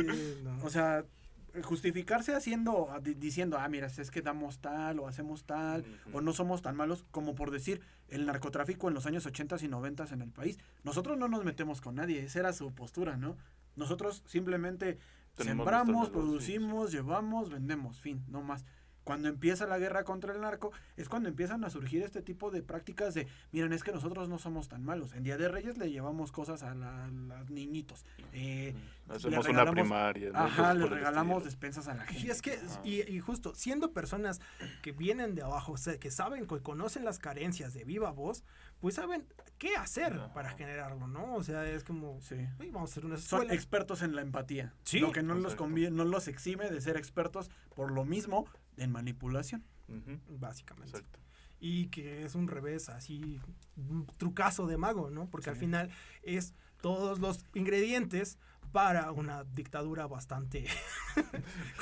O sea, justificarse diciendo, mira, es que damos tal o hacemos tal, o no somos tan malos, como por decir, el narcotráfico en los años 80 y 90 en el país. Nosotros no nos metemos con nadie, esa era su postura, ¿no? Nosotros simplemente sembramos, producimos, llevamos, vendemos, fin, no más. Cuando empieza la guerra contra el narco, es cuando empiezan a surgir este tipo de prácticas de, miren, es que nosotros no somos tan malos. En Día de Reyes le llevamos cosas a los niñitos. Hacemos una primaria. ¿no? Ajá, le regalamos despensas a la gente. Y es que, y justo, siendo personas que vienen de abajo, o sea, que saben, que conocen las carencias de viva voz, pues saben qué hacer para generarlo, ¿no? O sea, es como, Sí. Vamos a hacer una escuela. Son expertos en la empatía. Sí. Lo que no los exime de ser expertos por lo mismo en manipulación. Básicamente. Exacto. Y que es un revés, así, un trucazo de mago, ¿no? Porque al final es todos los ingredientes para una dictadura bastante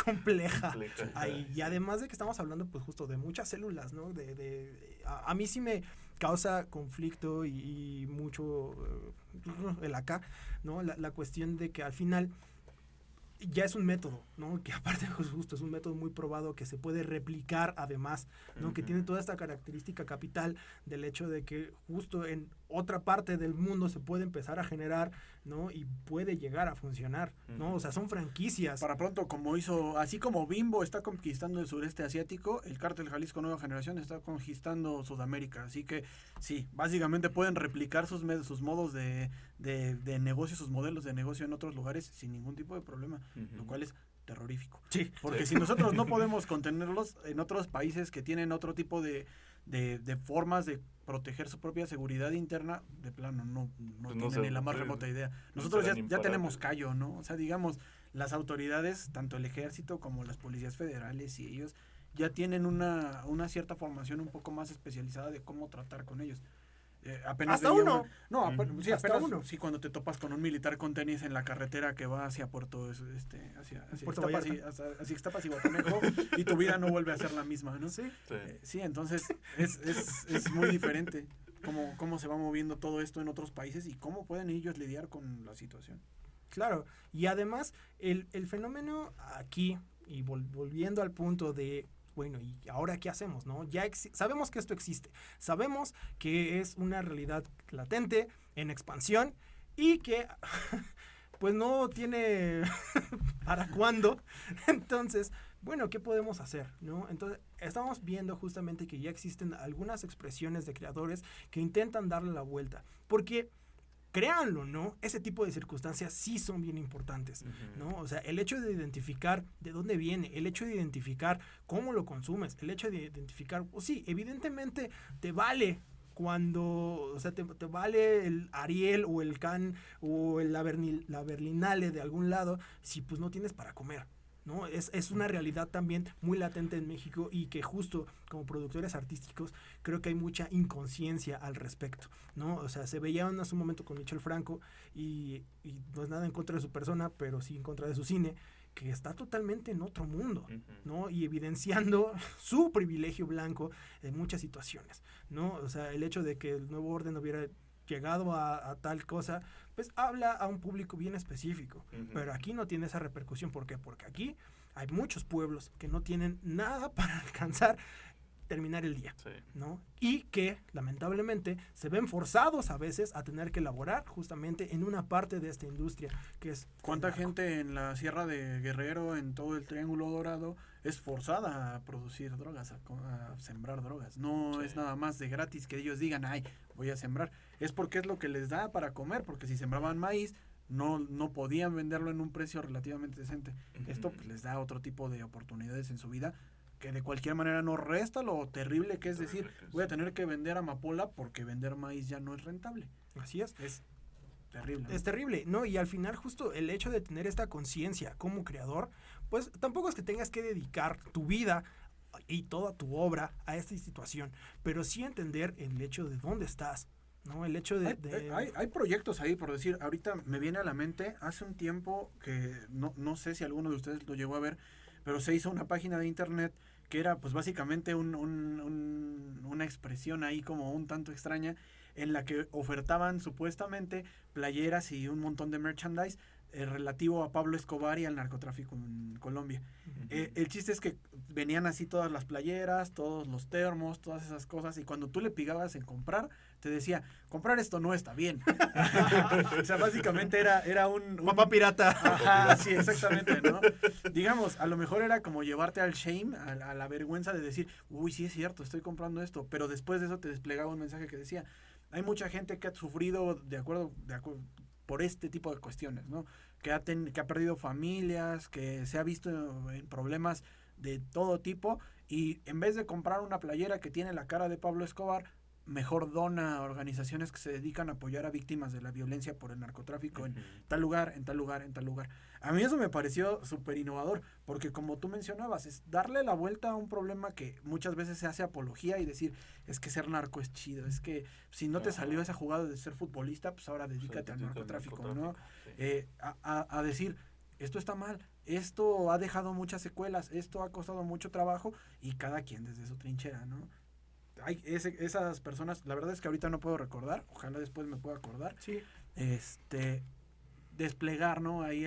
compleja. Ahí. Y además de que estamos hablando, pues, justo de muchas células, ¿no? A mí sí me causa conflicto y mucho el acá, ¿no? La cuestión de que al final ya es un método, ¿no? Que aparte justo es un método muy probado que se puede replicar además, ¿no? Que tiene toda esta característica capital del hecho de que justo en otra parte del mundo se puede empezar a generar, ¿no? Y puede llegar a funcionar, ¿no? O sea, son franquicias. Para pronto, así como Bimbo está conquistando el sureste asiático, el Cártel Jalisco Nueva Generación está conquistando Sudamérica. Así que sí, básicamente pueden replicar sus modos de negocio, sus modelos de negocio en otros lugares sin ningún tipo de problema, lo cual es terrorífico. Sí. Porque si nosotros no podemos contenerlos en otros países que tienen otro tipo de formas de proteger su propia seguridad interna, de plano no tienen ni la más remota idea. Nosotros ya tenemos callo, ¿no? O sea, digamos, las autoridades, tanto el ejército como las policías federales y ellos ya tienen una cierta formación un poco más especializada de cómo tratar con ellos. Apenas hasta uno. Sí, hasta apenas uno. Sí, cuando te topas con un militar con tenis en la carretera que va hacia Puerto hacia Puerto hacia Ixtapas y Guatanejo y tu vida no vuelve a ser la misma, ¿no? Sí. Sí, entonces es muy diferente cómo se va moviendo todo esto en otros países y cómo pueden ellos lidiar con la situación. Claro, y además el fenómeno aquí y volviendo al punto de, bueno, ¿y ahora qué hacemos, no? Ya sabemos que esto existe, sabemos que es una realidad latente, en expansión, y que pues no tiene para cuándo. Entonces, bueno, ¿qué podemos hacer, no? Entonces, estamos viendo justamente que ya existen algunas expresiones de creadores que intentan darle la vuelta, porque créanlo, ¿no? Ese tipo de circunstancias sí son bien importantes, ¿no? O sea, el hecho de identificar de dónde viene, el hecho de identificar cómo lo consumes, el hecho de identificar, pues sí, evidentemente te vale cuando, o sea, te vale el Ariel o el Can o la Berlinale de algún lado si pues no tienes para comer, ¿no? Es una realidad también muy latente en México y que justo como productores artísticos creo que hay mucha inconsciencia al respecto, ¿no? O sea, se veía hace un momento con Michel Franco y no es nada en contra de su persona, pero sí en contra de su cine, que está totalmente en otro mundo, ¿no? Y evidenciando su privilegio blanco en muchas situaciones, ¿no? O sea, el hecho de que el nuevo orden hubiera llegado a tal cosa, pues habla a un público bien específico, pero aquí no tiene esa repercusión. ¿Por qué? Porque aquí hay muchos pueblos que no tienen nada para alcanzar terminar el día, ¿no? Y que lamentablemente se ven forzados a veces a tener que laborar justamente en una parte de esta industria que es... ¿Cuánta gente en la Sierra de Guerrero, en todo el Triángulo Dorado, es forzada a producir drogas, a sembrar drogas? No es nada más de gratis que ellos digan, ay, voy a sembrar. Es porque es lo que les da para comer, porque si sembraban maíz, no podían venderlo en un precio relativamente decente. Esto pues, les da otro tipo de oportunidades en su vida, que de cualquier manera no resta lo terrible que es decir, voy a tener que vender amapola porque vender maíz ya no es rentable. Así es. Es terrible. Es terrible, ¿no? Y al final justo el hecho de tener esta conciencia como creador, pues tampoco es que tengas que dedicar tu vida y toda tu obra a esta situación, pero sí entender el hecho de dónde estás, ¿no? El hecho Hay proyectos ahí, por decir, ahorita me viene a la mente, hace un tiempo que no sé si alguno de ustedes lo llegó a ver, pero se hizo una página de internet que era pues básicamente una expresión ahí como un tanto extraña, en la que ofertaban supuestamente playeras y un montón de merchandise relativo a Pablo Escobar y al narcotráfico en Colombia. El chiste es que venían así todas las playeras, todos los termos, todas esas cosas, y cuando tú le picabas en comprar, te decía, comprar esto no está bien. O sea, básicamente era un... Papá pirata. Ajá, sí, exactamente, ¿no? Digamos, a lo mejor era como llevarte al shame, a la vergüenza de decir, uy, sí es cierto, estoy comprando esto, pero después de eso te desplegaba un mensaje que decía, hay mucha gente que ha sufrido de acuerdo por este tipo de cuestiones, ¿no? Que ha perdido familias, que se ha visto en problemas de todo tipo, y en vez de comprar una playera que tiene la cara de Pablo Escobar, mejor dona a organizaciones que se dedican a apoyar a víctimas de la violencia por el narcotráfico en tal lugar, en tal lugar, en tal lugar. A mí eso me pareció súper innovador, porque como tú mencionabas, es darle la vuelta a un problema que muchas veces se hace apología y decir, es que ser narco es chido, es que si no te salió esa jugada de ser futbolista, pues ahora dedícate al narcotráfico, ¿no? A decir, esto está mal, esto ha dejado muchas secuelas, esto ha costado mucho trabajo, y cada quien desde su trinchera, ¿no? Hay esas personas, la verdad es que ahorita no puedo recordar, ojalá después me pueda acordar, sí. Desplegar, ¿no? Ahí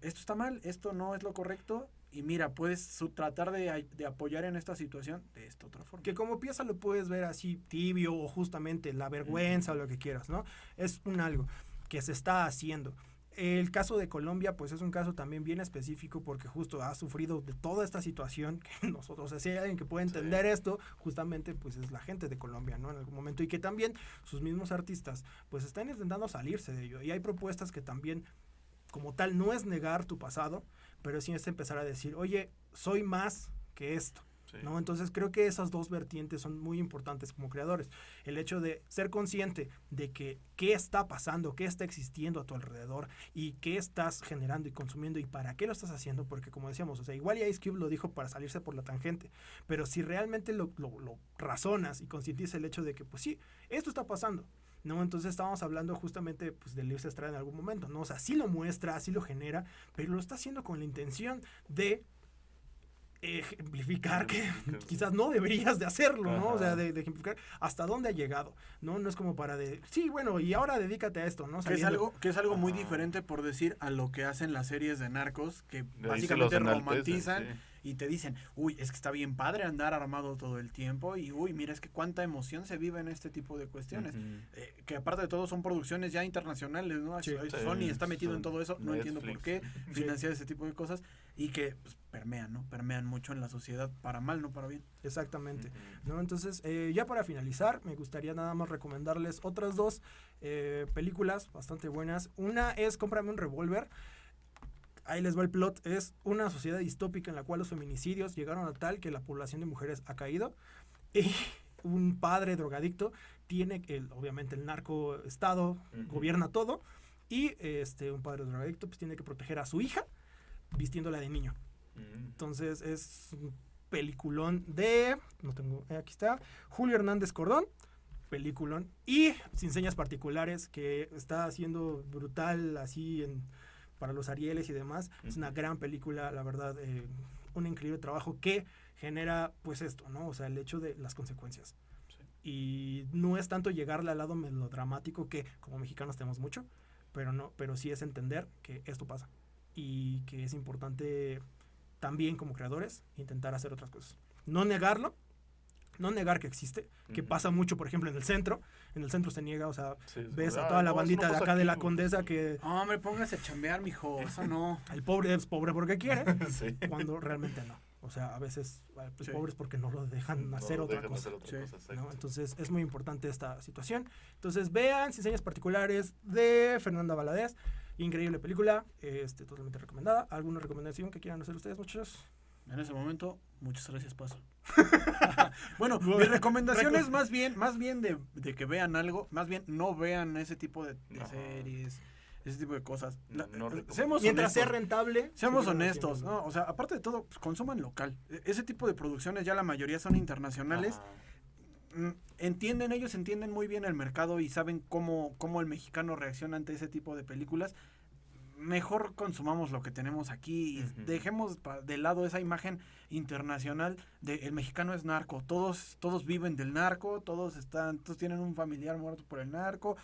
esto está mal, esto no es lo correcto, y mira, puedes tratar de apoyar en esta situación de esta otra forma. Que como pieza lo puedes ver así tibio o justamente la vergüenza o lo que quieras, ¿no? Es un algo que se está haciendo. El caso de Colombia, pues es un caso también bien específico porque justo ha sufrido de toda esta situación que nosotros, o sea, si hay alguien que puede entender esto, justamente pues es la gente de Colombia, ¿no? En algún momento, y que también sus mismos artistas pues están intentando salirse de ello, y hay propuestas que también como tal no es negar tu pasado, pero sí es empezar a decir, oye, soy más que esto. ¿No? Entonces creo que esas dos vertientes son muy importantes como creadores. El hecho de ser consciente de que qué está pasando, qué está existiendo a tu alrededor y qué estás generando y consumiendo y para qué lo estás haciendo, porque como decíamos, o sea, igual Ice Cube lo dijo para salirse por la tangente, pero si realmente lo razonas y concientizas el hecho de que pues sí, esto está pasando, ¿no? Entonces estábamos hablando justamente pues de Luis Estrada en algún momento, ¿no? O sea, sí lo muestra, sí lo genera, pero lo está haciendo con la intención de ejemplificar que quizás no deberías de hacerlo, ¿no? O sea, de ejemplificar hasta dónde ha llegado, ¿no? No es como para sí, bueno, y ahora dedícate a esto, ¿no? Que es algo muy diferente, por decir, a lo que hacen las series de narcos, que Ahí básicamente se los romantizan enaltecen, y te dicen, uy, es que está bien padre andar armado todo el tiempo, y uy, mira, es que cuánta emoción se vive en este tipo de cuestiones. Que aparte de todo son producciones ya internacionales, ¿no? Sí. Sony está metido en todo eso, no entiendo por qué Netflix. financiar ese tipo de cosas, y que pues, permean, ¿no? Permean mucho en la sociedad, para mal, no para bien. Exactamente, ¿no? Entonces, ya para finalizar, me gustaría nada más recomendarles otras dos películas bastante buenas. Una es Cómprame un revólver. Ahí les va el plot. Es una sociedad distópica en la cual los feminicidios llegaron a tal que la población de mujeres ha caído. Y un padre drogadicto tiene, obviamente el narcoestado gobierna todo. Y un padre drogadicto pues tiene que proteger a su hija vistiéndola de niño. Entonces es un peliculón de... aquí está. Julio Hernández Cordón. Peliculón. Y Sin Señas Particulares, que está haciendo brutal así para los Arieles y demás. Es una gran película, la verdad, un increíble trabajo que genera pues esto, ¿no? O sea, el hecho de las consecuencias. Sí. Y no es tanto llegarle al lado melodramático, que como mexicanos tenemos mucho, pero sí es entender que esto pasa y que es importante también como creadores intentar hacer otras cosas. No negarlo, no negar que existe, que pasa mucho, por ejemplo, en el centro se niega, o sea, ves a toda la bandita de acá de la Condesa que... Hombre, póngase a chambear, mijo, eso no. El pobre es pobre porque quiere, Sí. cuando realmente no. O sea, a veces pues, pobres porque no lo dejan hacer otra cosa. ¿No? Entonces es muy importante esta situación. Entonces vean Sin Señas Particulares de Fernanda Valadez. Increíble película, totalmente recomendada. ¿Alguna recomendación que quieran hacer ustedes, muchachos? En ese momento, muchas gracias, paso. Bueno, mi recomendación es más bien de que vean algo, más bien no vean ese tipo de series, ese tipo de cosas. Mientras sea rentable. Seamos honestos, ¿no? O sea, aparte de todo, pues, consuman local. Ese tipo de producciones ya la mayoría son internacionales. Ellos entienden muy bien el mercado y saben cómo el mexicano reacciona ante ese tipo de películas. Mejor consumamos lo que tenemos aquí y dejemos de lado esa imagen internacional de el mexicano es narco, todos viven del narco, todos tienen un familiar muerto por el narco.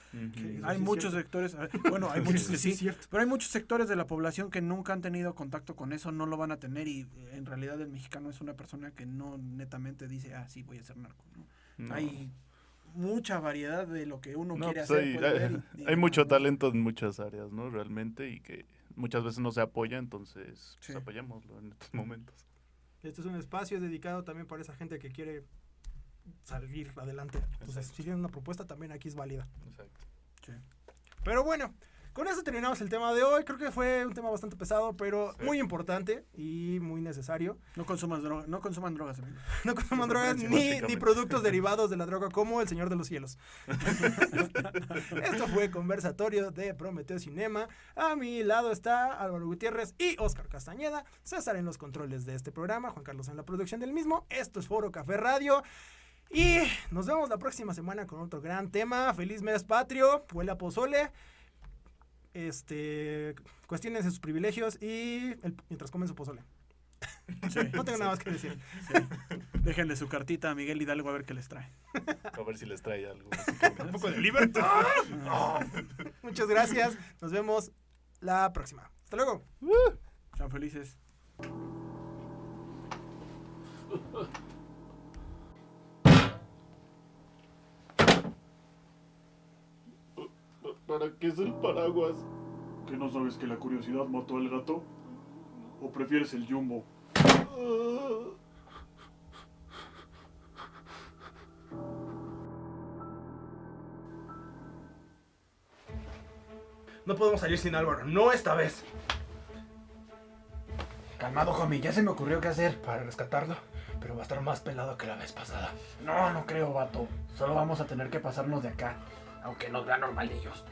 Hay muchos sectores, bueno, hay muchos que sí, pero hay muchos sectores de la población que nunca han tenido contacto con eso, no lo van a tener, y en realidad el mexicano es una persona que no netamente dice, sí, voy a ser narco, ¿no? Hay mucha variedad de lo que uno quiere hacer. Hay mucho talento en muchas áreas, ¿no? Realmente, y que muchas veces no se apoya, entonces pues, apoyémoslo en estos momentos. Este es un espacio dedicado también para esa gente que quiere salir adelante. Entonces, si tienen una propuesta, también aquí es válida. Exacto. Sí. Pero bueno, con eso terminamos el tema de hoy. Creo que fue un tema bastante pesado, pero muy importante y muy necesario. No consuman drogas, amigos. No consuman drogas ni productos derivados de la droga como El Señor de los Cielos. Esto fue Conversatorio de Prometeo Cinema. A mi lado está Álvaro Gutiérrez y Óscar Castañeda. César en los controles de este programa, Juan Carlos en la producción del mismo. Esto es Foro Café Radio. Y nos vemos la próxima semana con otro gran tema. Feliz mes patrio, huele a pozole. Cuestiones sus privilegios y mientras comen su pozole. No tengo nada más que decir. Déjenle su cartita a Miguel Hidalgo a ver qué les trae. A ver si les trae algo. Un poco de libertad. Muchas gracias. Nos vemos la próxima. Hasta luego. Sean felices. ¿Para qué es el paraguas? ¿Que no sabes que la curiosidad mató al gato? ¿O prefieres el jumbo? No podemos salir sin Álvaro, no esta vez. Calmado, homie, ya se me ocurrió qué hacer para rescatarlo, pero va a estar más pelado que la vez pasada. No creo, vato. Solo vamos a tener que pasarnos de acá, aunque nos vean normalillos.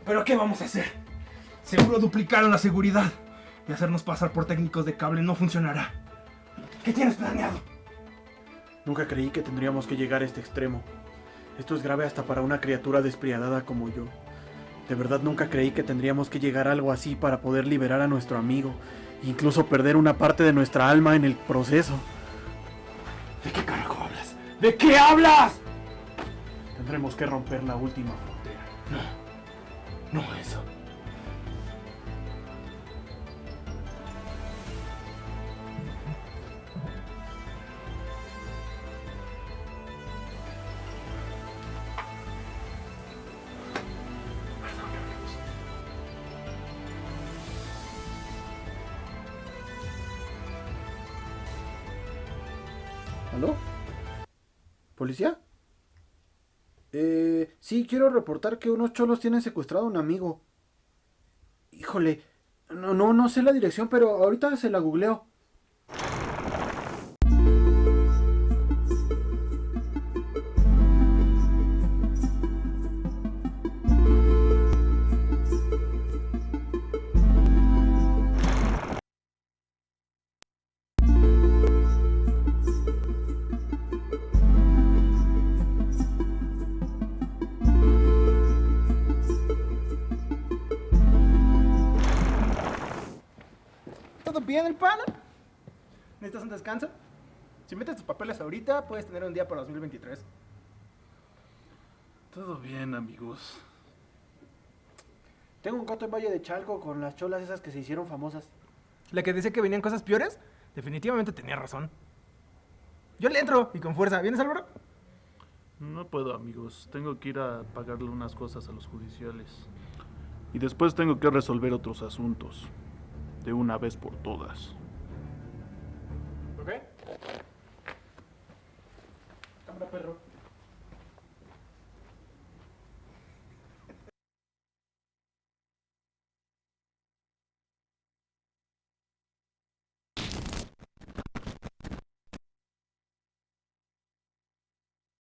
¿Pero qué vamos a hacer? Seguro duplicaron la seguridad y hacernos pasar por técnicos de cable no funcionará. ¿Qué tienes planeado? Nunca creí que tendríamos que llegar a este extremo. Esto es grave hasta para una criatura despiadada como yo. De verdad nunca creí que tendríamos que llegar a algo así para poder liberar a nuestro amigo incluso perder una parte de nuestra alma en el proceso. ¿De qué carajo hablas? ¿De qué hablas? Tendremos que romper la última frontera. No eso. ¿Aló? ¿Policía? Sí, quiero reportar que unos cholos tienen secuestrado a un amigo. Híjole, no sé la dirección, pero ahorita se la googleo. ¿Todo bien, el pana? ¿Necesitas un descanso? Si metes tus papeles ahorita, puedes tener un día para 2023. Todo bien, amigos. Tengo un gato en Valle de Chalco con las cholas esas que se hicieron famosas. La que decía que venían cosas peores, definitivamente tenía razón. Yo le entro y con fuerza. ¿Vienes, Álvaro? No puedo, amigos. Tengo que ir a pagarle unas cosas a los judiciales. Y después tengo que resolver otros asuntos. De una vez por todas. ¿Ok? Cámara, perro.